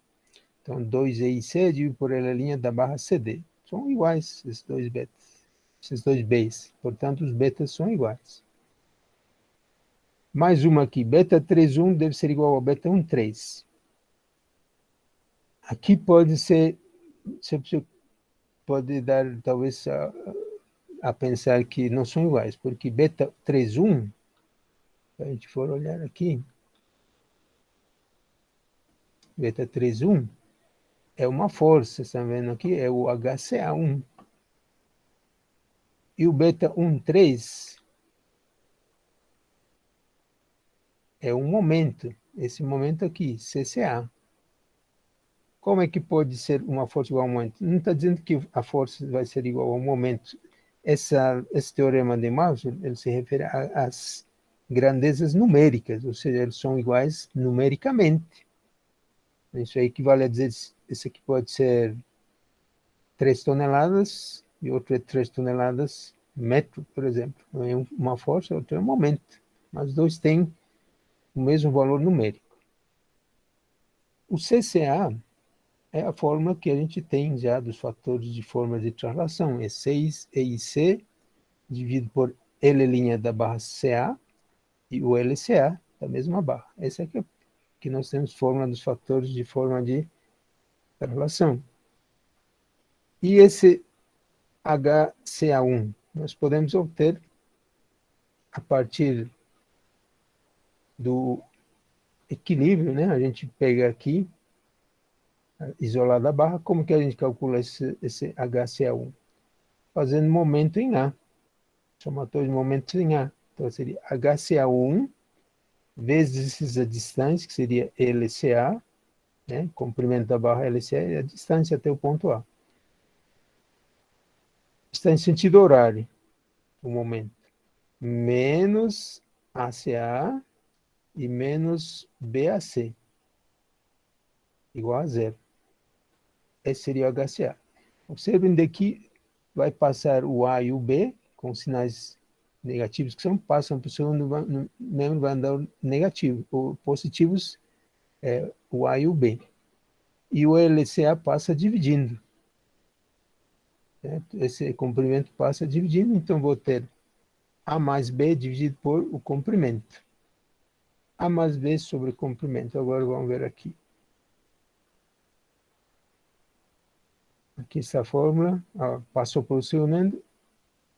Então, 2EIC dividido por L' da barra CD. São iguais esses dois betas. Esses dois Bs. Portanto, os betas são iguais. Mais uma aqui. Beta 3,1 deve ser igual ao beta 1,3. Aqui pode ser... Você pode dar, talvez, a pensar que não são iguais. Porque beta 3,1, se a gente for olhar aqui, beta 3,1 é uma força, vocês estão vendo aqui? É o HCA1. E o beta 1,3 é um momento, esse momento aqui, CCA. Como é que pode ser uma força igual a um momento? Não está dizendo que a força vai ser igual ao momento. Esse teorema de Maxwell, ele se refere às grandezas numéricas, ou seja, eles são iguais numericamente. Isso aí equivale a dizer, esse aqui pode ser 3 toneladas e outro é 3 toneladas metro, por exemplo. É uma força, outro é um momento. Mas dois têm o mesmo valor numérico. O CCA é a fórmula que a gente tem já dos fatores de forma de translação. É 6EIC dividido por L' da barra CA e o LCA da mesma barra. Essa aqui é que nós temos fórmula dos fatores de forma de translação. E esse HCA1 nós podemos obter a partir do equilíbrio, né? A gente pega aqui, isolada a barra, como que a gente calcula esse HCA1? Fazendo momento em A, somatório de momentos em A. Então seria HCA1 vezes a distância, que seria LCA, né? Comprimento da barra LCA é a distância até o ponto A. Está em sentido horário, o momento. Menos ACA e menos BAC, igual a zero. Esse seria o HCA. Observem daqui, vai passar o A e o B, com sinais negativos que passam para o segundo membro, vai andar negativo. Ou positivos, o A e o B. E o LCA passa dividindo. Certo? Esse comprimento passa dividindo, então vou ter A mais B dividido por o comprimento. A mais B sobre o comprimento. Agora vamos ver aqui. Aqui está a fórmula. Passou por o segundo.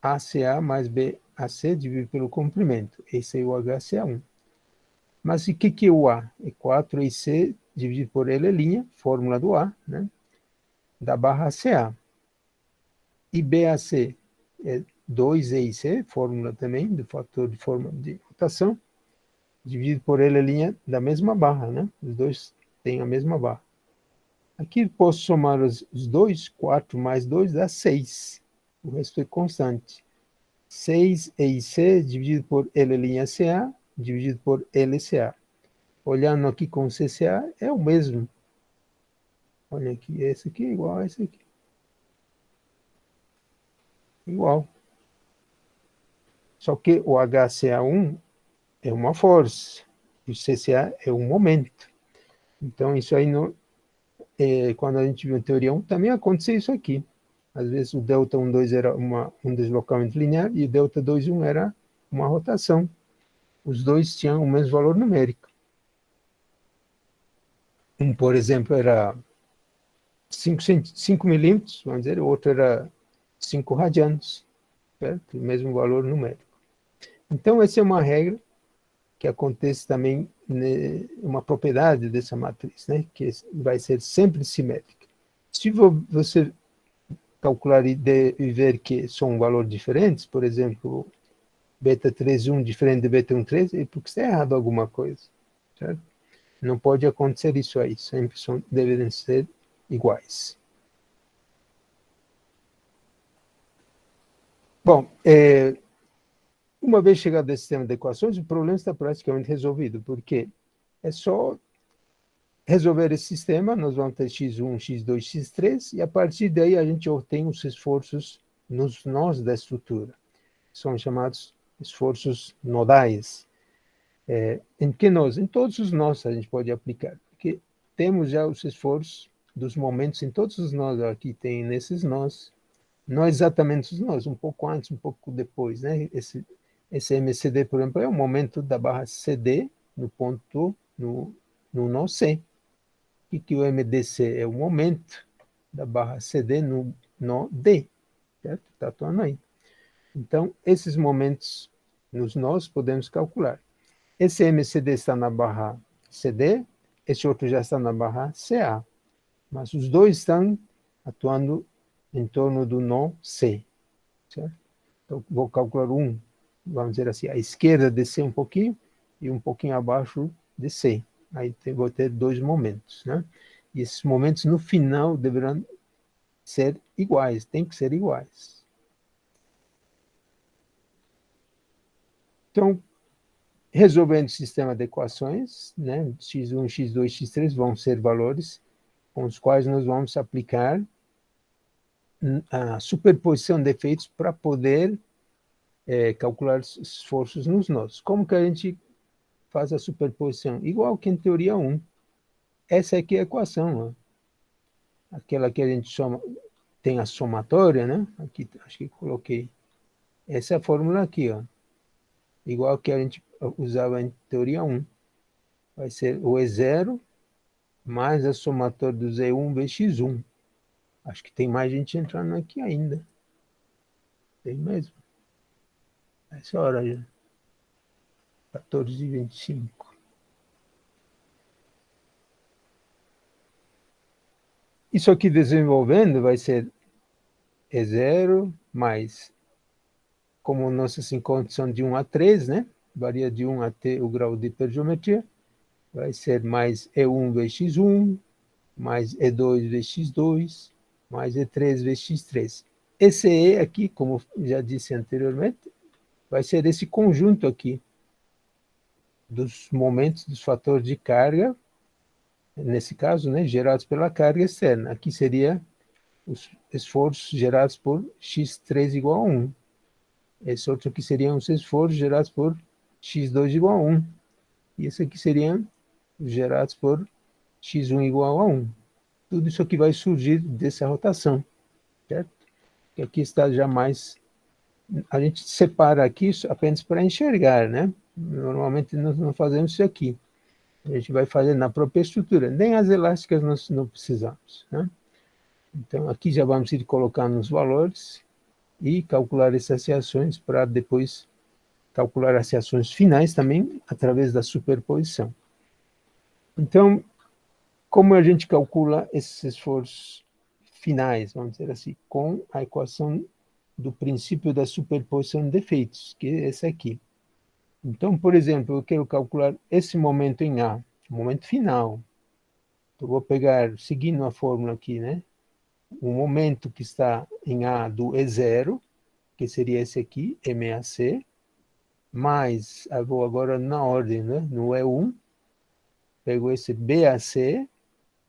ACA mais BAC dividido pelo comprimento. Esse é o HCA1. Mas o que é o A? É 4EC dividido por L', fórmula do A, né? Da barra ACA. E BAC é 2EC, fórmula também, do fator de forma de rotação, dividido por L' da mesma barra, né? Os dois têm a mesma barra. Aqui posso somar os dois, 4 mais 2 dá 6. O resto é constante. 6EC dividido por L'ACA dividido por LCA. Olhando aqui com CCA, é o mesmo. Olha aqui, esse aqui é igual a esse aqui. Igual. Só que o HCA1 é uma força, e o CCA é um momento. Então, isso aí, quando a gente viu a teoria 1, também aconteceu isso aqui. Às vezes, o delta 1,2 era um deslocamento linear, e o delta 2,1 era uma rotação. Os dois tinham o mesmo valor numérico. Um, por exemplo, era 5 milímetros, vamos dizer, o outro era 5 radianos, certo? O mesmo valor numérico. Então, essa é uma regra que acontece também, uma propriedade dessa matriz, né? Que vai ser sempre simétrica. Se você calcular e ver que são valores diferentes, por exemplo, beta 3,1 diferente de beta 1,3, é porque está errado alguma coisa, certo? Não pode acontecer isso aí, sempre devem ser iguais. Bom, uma vez chegado esse sistema de equações, o problema está praticamente resolvido, porque é só resolver esse sistema, nós vamos ter x1, x2, x3, e a partir daí a gente obtém os esforços nos nós da estrutura. São chamados esforços nodais. Em que nós? Em todos os nós a gente pode aplicar, porque temos já os esforços dos momentos em todos os nós. Aqui tem nesses nós, não exatamente os nós, um pouco antes, um pouco depois, né? Esse MCD, por exemplo, é o momento da barra CD no ponto, no nó C. E que o MDC é o momento da barra CD no nó D, certo? Está atuando aí. Então, esses momentos nos nós podemos calcular. Esse MCD está na barra CD, esse outro já está na barra CA. Mas os dois estão atuando em torno do nó C, certo? Então, vou calcular vamos dizer assim, à esquerda de C um pouquinho e um pouquinho abaixo de C. Aí vou ter dois momentos, né? E esses momentos, no final, deverão ser iguais, tem que ser iguais. Então, resolvendo o sistema de equações, né? x1, x2, x3 vão ser valores com os quais nós vamos aplicar a superposição de efeitos para poder calcular os esforços nos nós. Como que a gente faz a superposição? Igual que em teoria 1. Essa aqui é a equação, ó. Aquela que a gente tem a somatória, né? Aqui, acho que coloquei. Essa é a fórmula aqui, ó. Igual que a gente usava em teoria 1. Vai ser o E0 mais a somatória do Z1 vezes X1. Acho que tem mais gente entrando aqui ainda. Tem mesmo. Essa hora já. 14h25. Isso aqui desenvolvendo vai ser E0 mais, como nossas encontros são de 1 a 3, né? Varia de 1 até o grau de hipergeometria. Vai ser mais E1 vezes X1, mais E2 vezes x2, mais E3 vezes x3. Esse E aqui, como já disse anteriormente, vai ser esse conjunto aqui dos momentos dos fatores de carga, nesse caso, né, gerados pela carga externa. Aqui seria os esforços gerados por x3 igual a 1. Esse outro aqui seriam os esforços gerados por x2 igual a 1. E esse aqui seriam gerados por x1 igual a 1. Tudo isso aqui vai surgir dessa rotação, certo? Que aqui está já mais... A gente separa aqui apenas para enxergar, né? Normalmente nós não fazemos isso aqui. A gente vai fazer na própria estrutura. Nem as elásticas nós não precisamos, né? Então, aqui já vamos ir colocando os valores e calcular essas reações para depois calcular as reações finais também através da superposição. Então, como a gente calcula esses esforços finais, vamos dizer assim, com a equação do princípio da superposição de efeitos, que é essa aqui. Então, por exemplo, eu quero calcular esse momento em A, momento final. Eu vou pegar, seguindo a fórmula aqui, né? O momento que está em A do E0, que seria esse aqui, MAC, mais, eu vou agora na ordem, né? No E1, pego esse BAC,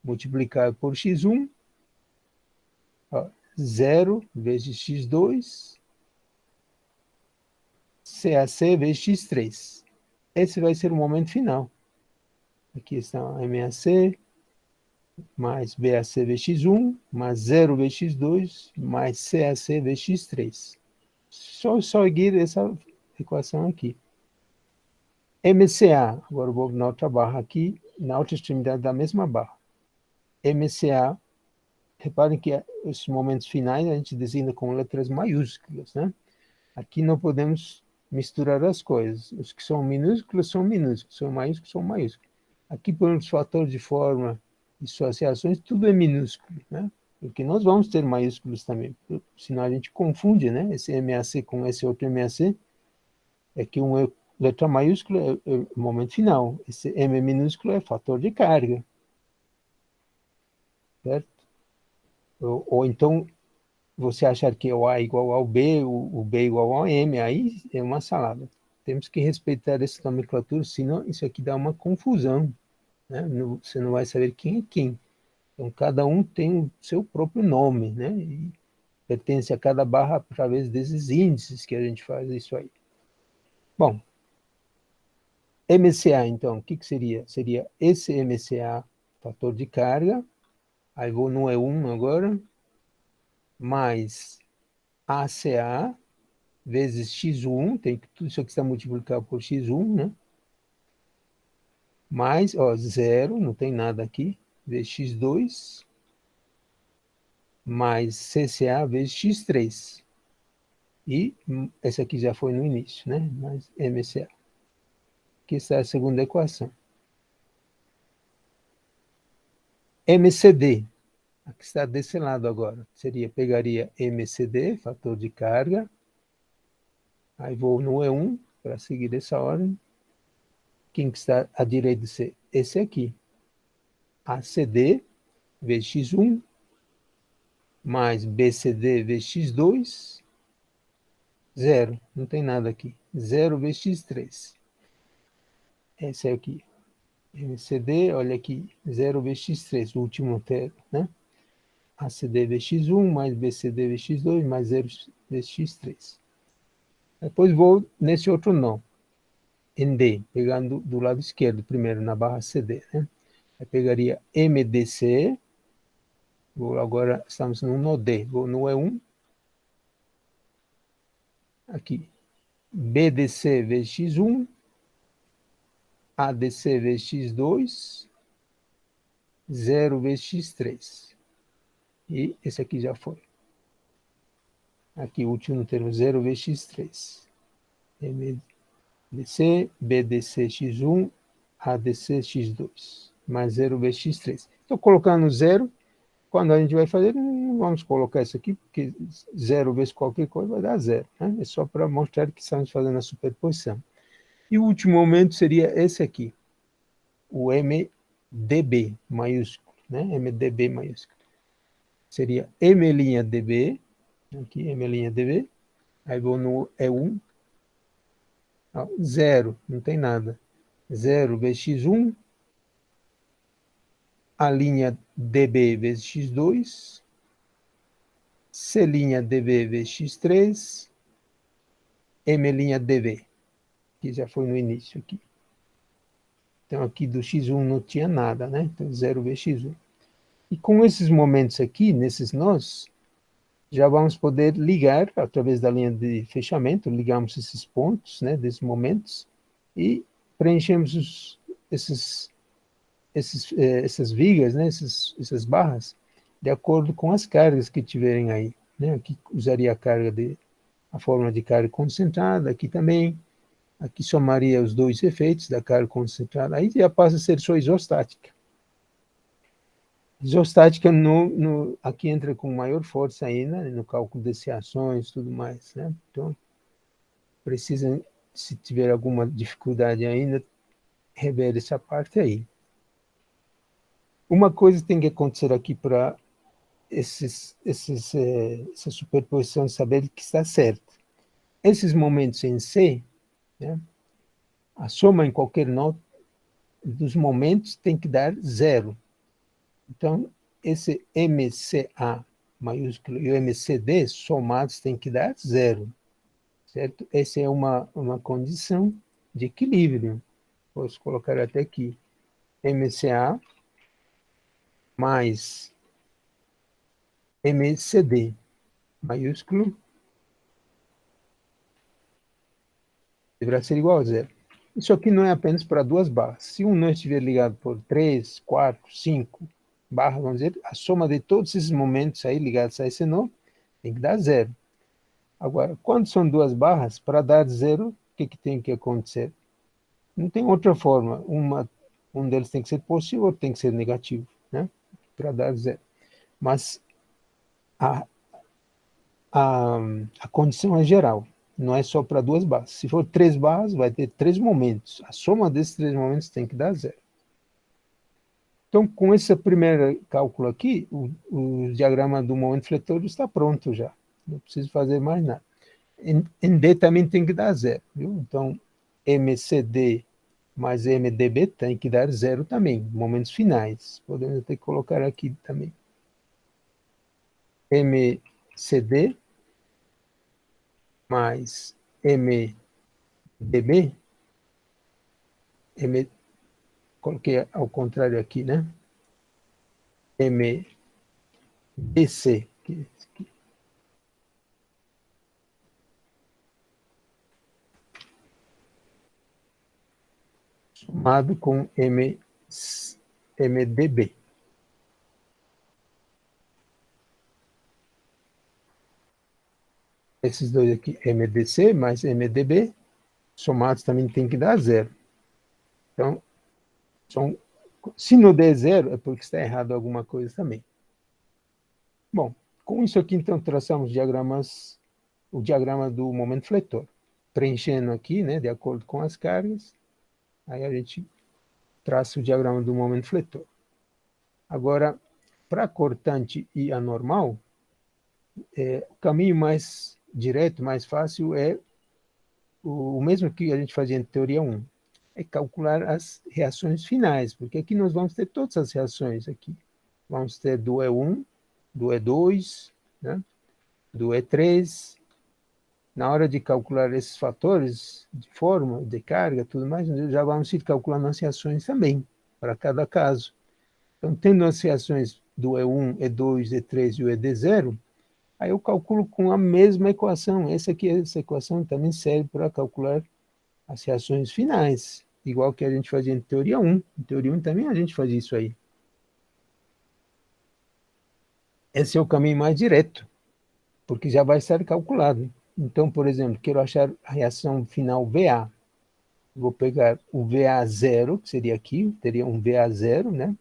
multiplicado por x1, ó, 0 vezes x2, CAC vezes x3. Esse vai ser o momento final. Aqui está a MAC, mais BAC vezes x1, mais 0 vezes x2, mais CAC vezes x3. Só seguir essa equação aqui. MCA, agora eu vou na outra barra aqui, na outra extremidade da mesma barra. MCA, reparem que esses momentos finais a gente designa com letras maiúsculas, né? Aqui não podemos misturar as coisas. Os que são minúsculos, são maiúsculos, são maiúsculos. Aqui, por os fatores de forma e suas reações, tudo é minúsculo, né? Porque nós vamos ter maiúsculos também, senão a gente confunde, né? Esse MAC com esse outro MAC, é que letra maiúscula é o momento final, esse M minúsculo é fator de carga, certo? Ou então, você achar que o A igual ao B, o B igual ao M, aí é uma salada. Temos que respeitar essa nomenclatura, senão isso aqui dá uma confusão, né? Você não vai saber quem é quem. Então, cada um tem o seu próprio nome, né? E pertence a cada barra através desses índices que a gente faz isso aí. Bom, MCA, então, o que seria? Seria esse MCA, fator de carga, aí vou no E1 agora, mais ACA, vezes x1, tudo isso aqui está multiplicado por x1, né? Mais, ó, 0, não tem nada aqui, vezes x2, mais CCA vezes x3. E essa aqui já foi no início, né? Mais MCA. Aqui está a segunda equação. MCD, aqui está desse lado agora. Pegaria MCD, fator de carga. Aí vou no E1 para seguir essa ordem. Quem que está à direita de C? Esse aqui. ACD vezes x1, mais BCD vezes x2, 0. Não tem nada aqui. 0 vezes x3. Esse é aqui. MCD, olha aqui, 0 vezes x3, o último termo, né? ACD vezes x1, mais BCD vezes x2, mais 0 vezes x3. Depois vou nesse outro nó, em D, pegando do lado esquerdo primeiro, na barra CD, né? Aí pegaria MDC, agora estamos no nó D, vou no E1, aqui, BDC vezes x1, ADC vezes x2, 0 vezes x3. E esse aqui já foi. Aqui o último termo, 0 vezes x3. MDC, BDC x1, ADC x2. Mais 0 vezes x3. Estou colocando 0. Quando a gente vai fazer, não vamos colocar isso aqui, porque 0 vezes qualquer coisa vai dar 0. Né? É só para mostrar que estamos fazendo a superposição. E o último momento seria esse aqui, o MDB, maiúsculo. né? MDB maiúsculo. Seria M'(dB), aqui M'(dB), aí vou no E1, 0, não tem nada. 0 vezes x1, a linha dB vezes x2, C'(dB) vezes x3, M'(dV), que já foi no início aqui. Então, aqui do x1 não tinha nada, né? Então, 0 vezes x1. E com esses momentos aqui, nesses nós, já vamos poder ligar, através da linha de fechamento, ligamos esses pontos, né, desses momentos, e preenchemos essas vigas, né, essas barras, de acordo com as cargas que tiverem aí. Né? Aqui usaria a fórmula de carga concentrada, aqui também. Aqui somaria os dois efeitos da carga concentrada. Aí já passa a ser só isostática. Isostática aqui entra com maior força ainda, no cálculo de reações e tudo mais. Né? Então, precisa, se tiver alguma dificuldade ainda, rever essa parte aí. Uma coisa tem que acontecer aqui para essa superposição, saber que está certo. Esses momentos em C, né, a soma em qualquer nó dos momentos tem que dar 0. Então, esse MCA maiúsculo e o MCD somados tem que dar 0. Certo? Essa é uma condição de equilíbrio. Posso colocar até aqui. MCA mais MCD maiúsculo deverá ser igual a 0. Isso aqui não é apenas para duas barras. Se um nó estiver ligado por 3, 4, 5 barras, vamos dizer, a soma de todos esses momentos aí ligados a esse nó tem que dar 0. Agora, quando são duas barras, para dar 0, o que tem que acontecer? Não tem outra forma. Um deles tem que ser positivo, outro tem que ser negativo, né? Para dar 0. Mas a condição é geral. Não é só para duas barras. Se for 3 barras, vai ter 3 momentos. A soma desses 3 momentos tem que dar 0. Então, com esse primeiro cálculo aqui, o diagrama do momento fletor está pronto já. Não preciso fazer mais nada. Em D também tem que dar 0. Viu? Então, MCD mais MDB tem que dar 0 também. Momentos finais. Podemos até colocar aqui também. MCD mais MDB, coloquei ao contrário aqui, né? MDC, somado com MDB. Esses dois aqui, MDC mais MDB, somados também tem que dar 0. Então, se não der 0, é porque está errado alguma coisa também. Bom, com isso aqui, então, traçamos o diagrama do momento fletor. Preenchendo aqui, né, de acordo com as cargas, aí a gente traça o diagrama do momento fletor. Agora, para cortante e anormal, o caminho mais direto, mais fácil, é o mesmo que a gente fazia em teoria 1, é calcular as reações finais, porque aqui nós vamos ter todas as reações aqui. Vamos ter do E1, do E2, né, do E3. Na hora de calcular esses fatores de forma, de carga, tudo mais, já vamos ir calculando as reações também, para cada caso. Então, tendo as reações do E1, E2, E3 e o ED0, aí eu calculo com a mesma equação. Essa equação também serve para calcular as reações finais, igual que a gente fazia em teoria 1. Em teoria 1 também a gente fazia isso aí. Esse é o caminho mais direto, porque já vai estar calculado. Então, por exemplo, quero achar a reação final VA. Vou pegar o VA0, que seria aqui, teria um VA0, né?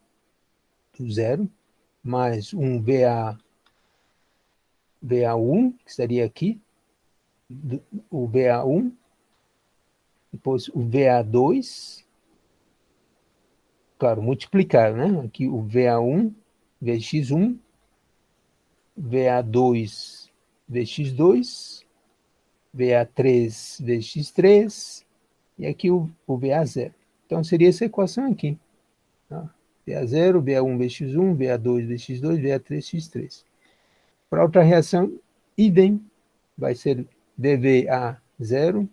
0, mais um VA1, que estaria aqui, o VA1, depois o VA2, claro, multiplicar, né? Aqui o VA1, VX1, VA2, VX2, VA3, VX3, e aqui o VA0. Então, seria essa equação aqui. Tá? VA0, VA1, VX1, VA2, VX2, VA3, X3. Para outra reação, idem, vai ser VBA0,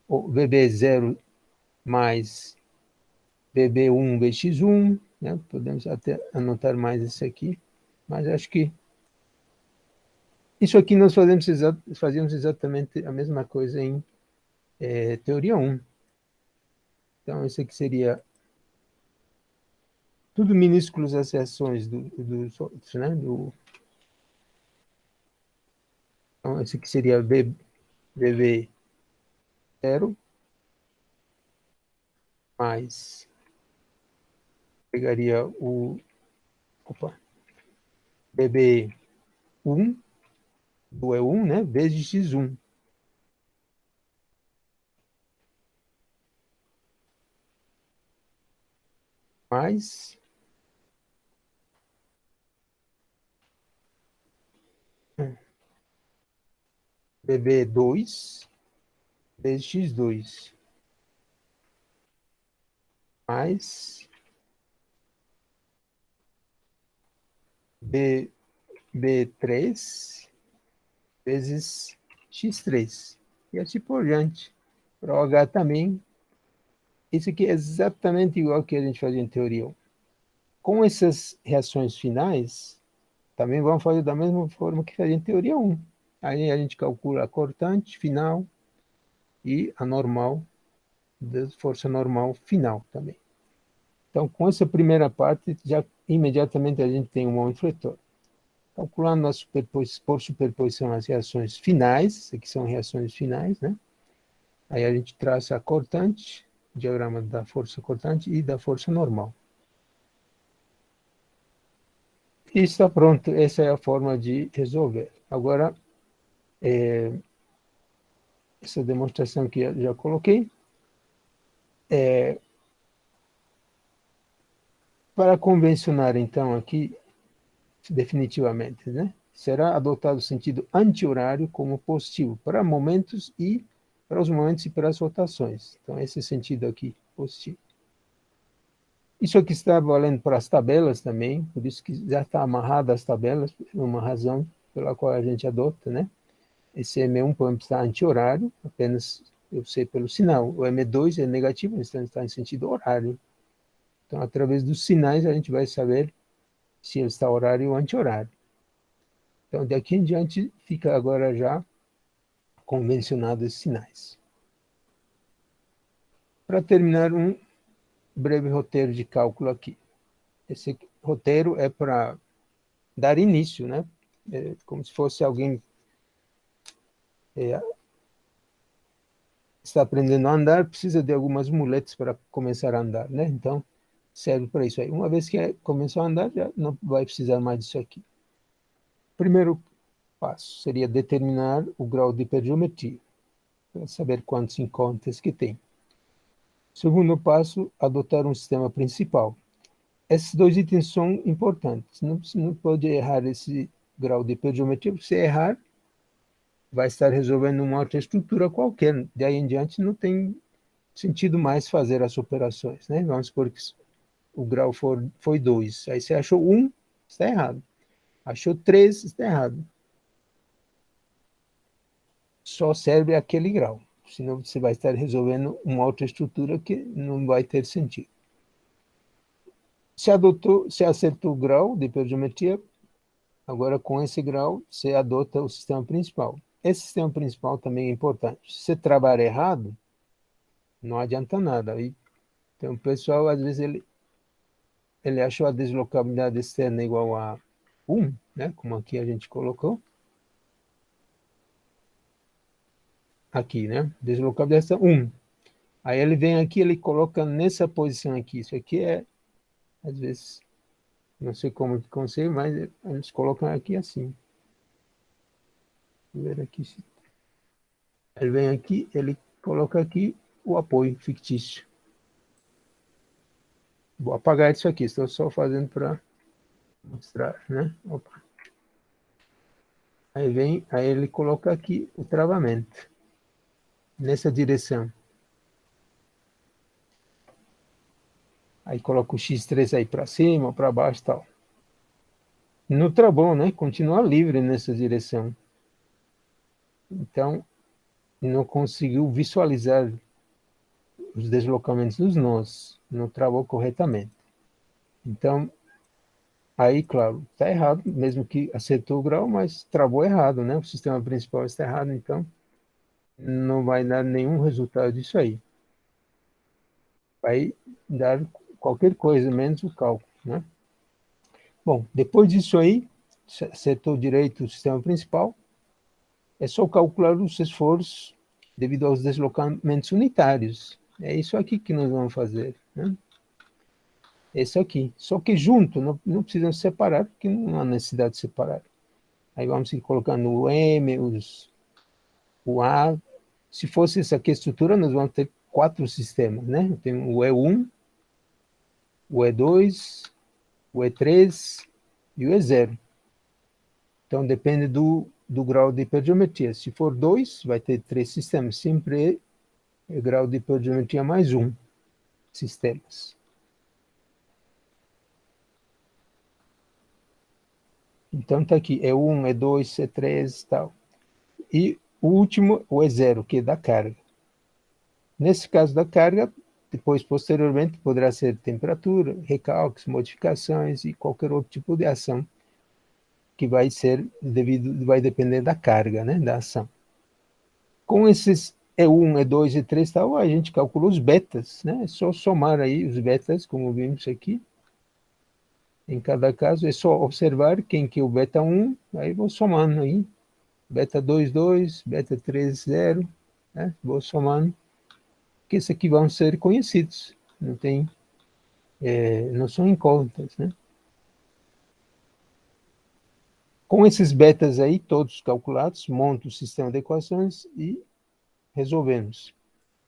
ou VB0 mais VB1, VX1, né? Podemos até anotar mais isso aqui, mas acho que isso aqui nós fazíamos exatamente a mesma coisa em teoria 1. Então, isso aqui seria tudo minúsculas as reações dos outros, né? Então, esse aqui seria VB0 mais, pegaria VB1, do E1, né? Vezes X1. Mais VB2 vezes X2. Mais VB3 vezes X3. E assim por diante. Para o H também, isso aqui é exatamente igual que a gente fazia em teoria 1. Com essas reações finais, também vamos fazer da mesma forma que fazia em teoria 1. Aí a gente calcula a cortante final e a normal, da força normal final também. Então, com essa primeira parte, já imediatamente a gente tem um momento fletor. Calculando por superposição as reações finais, aqui são reações finais, né? Aí a gente traça a cortante, diagrama da força cortante e da força normal. E está pronto, essa é a forma de resolver. Agora, essa demonstração que eu já coloquei, para convencionar, então, aqui, definitivamente, né? Será adotado o sentido anti-horário como positivo para momentos e para os momentos e para as rotações. Então, esse sentido aqui, positivo. Isso aqui está valendo para as tabelas também, por isso que já está amarrado às tabelas, por uma razão pela qual a gente adota, né? Esse M1 pode estar anti-horário, apenas eu sei pelo sinal. O M2 é negativo, então está em sentido horário. Então, através dos sinais, a gente vai saber se ele está horário ou anti-horário. Então, daqui em diante, fica agora já convencionados esses sinais. Para terminar, um breve roteiro de cálculo aqui. Esse roteiro é para dar início, né? É como se fosse alguém está aprendendo a andar, precisa de algumas muletas para começar a andar, né? Então, serve para isso aí. Uma vez que começou a andar, já não vai precisar mais disso aqui. Primeiro passo seria determinar o grau de hipergeometria, para saber quantos incógnitas que tem. Segundo passo, adotar um sistema principal. Esses dois itens são importantes. Você não pode errar esse grau de hipergeometria. Se errar, vai estar resolvendo uma outra estrutura qualquer. Daí em diante não tem sentido mais fazer as operações, né? Vamos supor que o grau foi 2. Aí você achou 1, está errado. Achou 3, está errado. Só serve aquele grau. Senão você vai estar resolvendo uma outra estrutura que não vai ter sentido. Se acertou o grau de hipergeometria, agora com esse grau você adota o sistema principal. Esse sistema principal também é importante. Se você trabalhar errado, não adianta nada. Então o pessoal, às vezes, ele achou a deslocabilidade externa igual a 1, né? Como aqui a gente colocou. Aqui, né? Deslocabilidade externa 1. Aí ele vem aqui, ele coloca nessa posição aqui. Isso aqui às vezes, não sei como consegue, mas eles colocam aqui assim. Vou ver aqui. Ele vem aqui, ele coloca aqui o apoio fictício. Vou apagar isso aqui, estou só fazendo para mostrar, né? Opa. Aí ele coloca aqui o travamento, nessa direção. Aí coloca o X3 aí para cima, para baixo e tal. No travão, né? Continua livre nessa direção. Então, não conseguiu visualizar os deslocamentos dos nós, não travou corretamente. Então, aí, claro, está errado, mesmo que acertou o grau, mas travou errado, né? O sistema principal está errado, então não vai dar nenhum resultado disso aí. Vai dar qualquer coisa, menos o cálculo, né? Bom, depois disso aí, acertou direito o sistema principal, é só calcular os esforços devido aos deslocamentos unitários. É isso aqui que nós vamos fazer, né? Esse aqui. Só que junto, não precisamos separar, porque não há necessidade de separar. Aí vamos ir colocando o M, o A. Se fosse essa aqui a estrutura, nós vamos ter 4 sistemas, né? Tem o E1, o E2, o E3 e o E0. Então, depende do grau de hipergeometria. Se for 2, vai ter 3 sistemas. Sempre é grau de hipergeometria mais 1 sistemas. Então, está aqui, E1, E2, E3 e tal. E o último, o E0, que é da carga. Nesse caso da carga, depois, posteriormente, poderá ser temperatura, recalques, modificações e qualquer outro tipo de ação que vai depender da carga, né, da ação. Com esses E1, E2, E3 e tal, a gente calcula os betas, né? É só somar aí os betas, como vimos aqui. Em cada caso, é só observar quem que é o beta 1, aí vou somando aí. Beta 2, 2, beta 3, 0, né? Vou somando, que esses aqui vão ser conhecidos. Não são incógnitas, né? Com esses betas aí, todos calculados, monto o sistema de equações e resolvemos.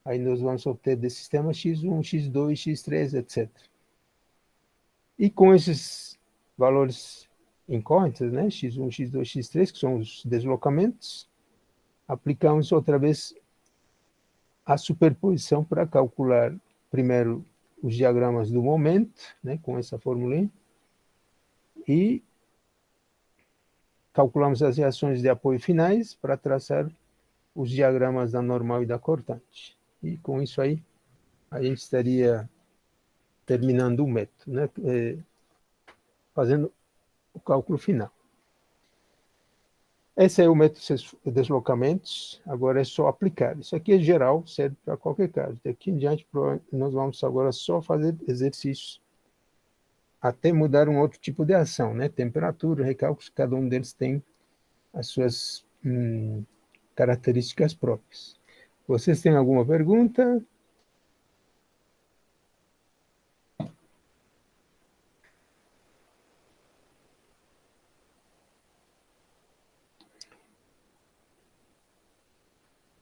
Aí nós vamos obter desse sistema x1, x2, x3, etc. E com esses valores incógnitos, né, x1, x2, x3, que são os deslocamentos, aplicamos outra vez a superposição para calcular primeiro os diagramas do momento, né, com essa formulinha, e calculamos as reações de apoio finais para traçar os diagramas da normal e da cortante. E com isso aí, a gente estaria terminando o método, né? Fazendo o cálculo final. Esse é o método de deslocamentos, agora é só aplicar. Isso aqui é geral, serve para qualquer caso. Daqui em diante, nós vamos agora só fazer exercícios até mudar um outro tipo de ação, né? Temperatura, recálculos, cada um deles tem as suas características próprias. Vocês têm alguma pergunta?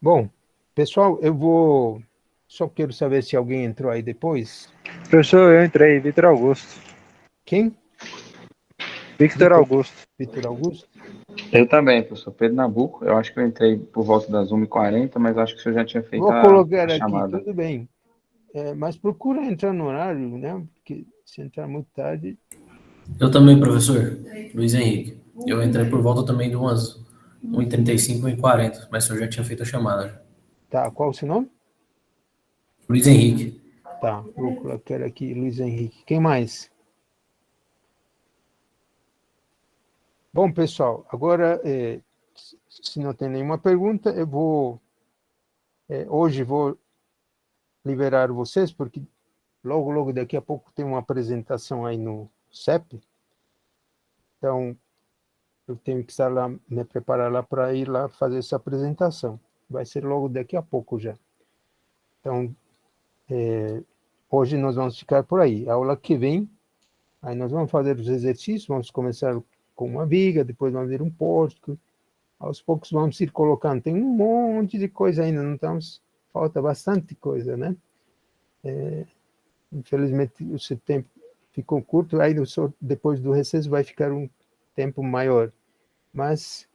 Bom, pessoal, só quero saber se alguém entrou aí depois. Professor, eu entrei, Vitor Augusto. Quem? Victor Augusto. Vitor Augusto? Eu também, professor. Pedro Nabuco. Eu acho que eu entrei por volta das 1h40, mas acho que o senhor já tinha feito Vou colocar a aqui, chamada. tudo bem. Mas procura entrar no horário, né? Porque se entrar muito tarde... Eu também, professor. Luiz Henrique. Eu entrei por volta também de umas 1h35, 1h40, mas o senhor já tinha feito a chamada. Tá, qual o seu nome? Luiz Henrique. Tá, vou colocar aqui, Luiz Henrique. Quem mais? Bom, pessoal, agora, se não tem nenhuma pergunta, eu hoje vou liberar vocês, porque logo daqui a pouco tem uma apresentação aí no CEP, então eu tenho que estar lá, me preparar lá para ir lá fazer essa apresentação. Vai ser logo daqui a pouco já. Então, hoje nós vamos ficar por aí. A aula que vem, aí nós vamos fazer os exercícios, vamos começar com uma viga, depois vamos ver um pórtico, aos poucos vamos ir colocando. Tem um monte de coisa ainda, não estamos, falta bastante coisa, né? Infelizmente, o seu tempo ficou curto, aí depois do recesso vai ficar um tempo maior. Mas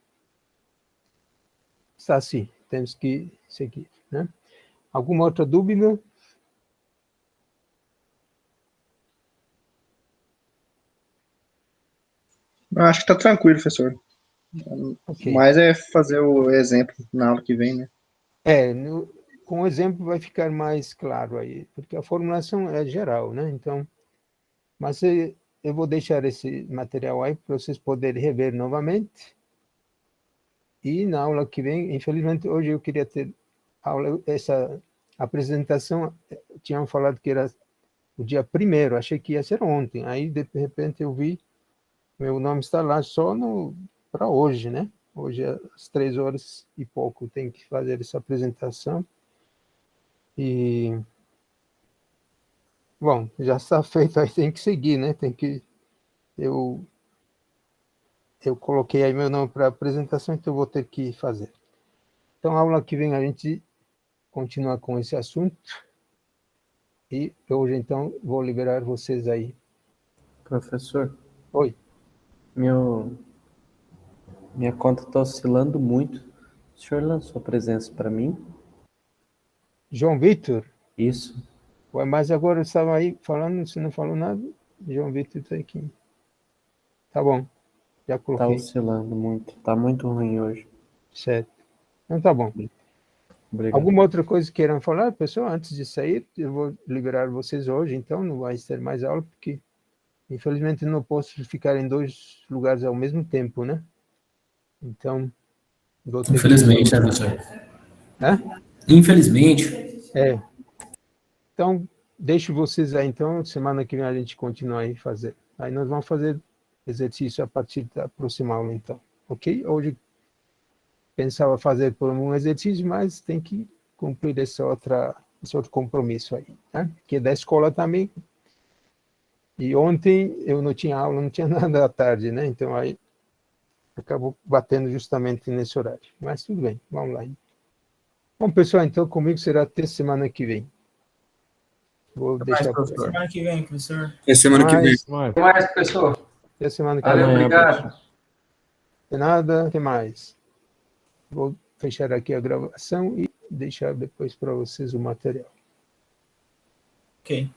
está assim, temos que seguir, né? Alguma outra dúvida? Eu acho que tá tranquilo, professor. Ok. Mas é fazer o exemplo na aula que vem, né? Com o exemplo vai ficar mais claro aí, porque a formulação é geral, né? Então, mas eu vou deixar esse material aí para vocês poderem rever novamente. E na aula que vem, infelizmente, hoje eu queria ter essa apresentação, tinham falado que era o dia 1º, achei que ia ser ontem. Aí, de repente, eu vi, meu nome está lá só para hoje, né? Hoje, às 3h e pouco, tem que fazer essa apresentação. E, bom, já está feito, aí tem que seguir, né? Eu coloquei aí meu nome para apresentação, então eu vou ter que fazer. Então, a aula que vem a gente continua com esse assunto. E hoje, então, vou liberar vocês aí. Professor, Oi. minha conta está oscilando muito. O senhor lançou presença para mim? João Vitor? Isso. Ué, mas agora eu estava aí falando, você não falou nada? João Vitor está aqui. Tá bom, já coloquei. Está oscilando muito, está muito ruim hoje. Certo. Então tá bom. Obrigado. Alguma outra coisa que queiram falar, pessoal, antes de sair? Eu vou liberar vocês hoje, então não vai ter mais aula, porque infelizmente não posso ficar em 2 lugares ao mesmo tempo, né? Então, vou ter Infelizmente, né, professor? Hã? Infelizmente. Então, deixo vocês aí, então, semana que vem a gente continua aí fazer. Aí nós vamos fazer exercício a partir da próxima aula, então. Ok? Hoje pensava fazer por um exercício, mas tem que cumprir esse outro compromisso aí, né? Que é da escola também. E ontem eu não tinha aula, não tinha nada à tarde, né? Então aí acabou batendo justamente nesse horário. Mas tudo bem, vamos lá. Bom, pessoal, então comigo será até semana que vem. Vou deixar por aqui. Semana que vem, professor. É semana que vem. Até mais, pessoal. Até semana que vem. Valeu, obrigado. De nada, até mais. Vou fechar aqui a gravação e deixar depois para vocês o material. Ok.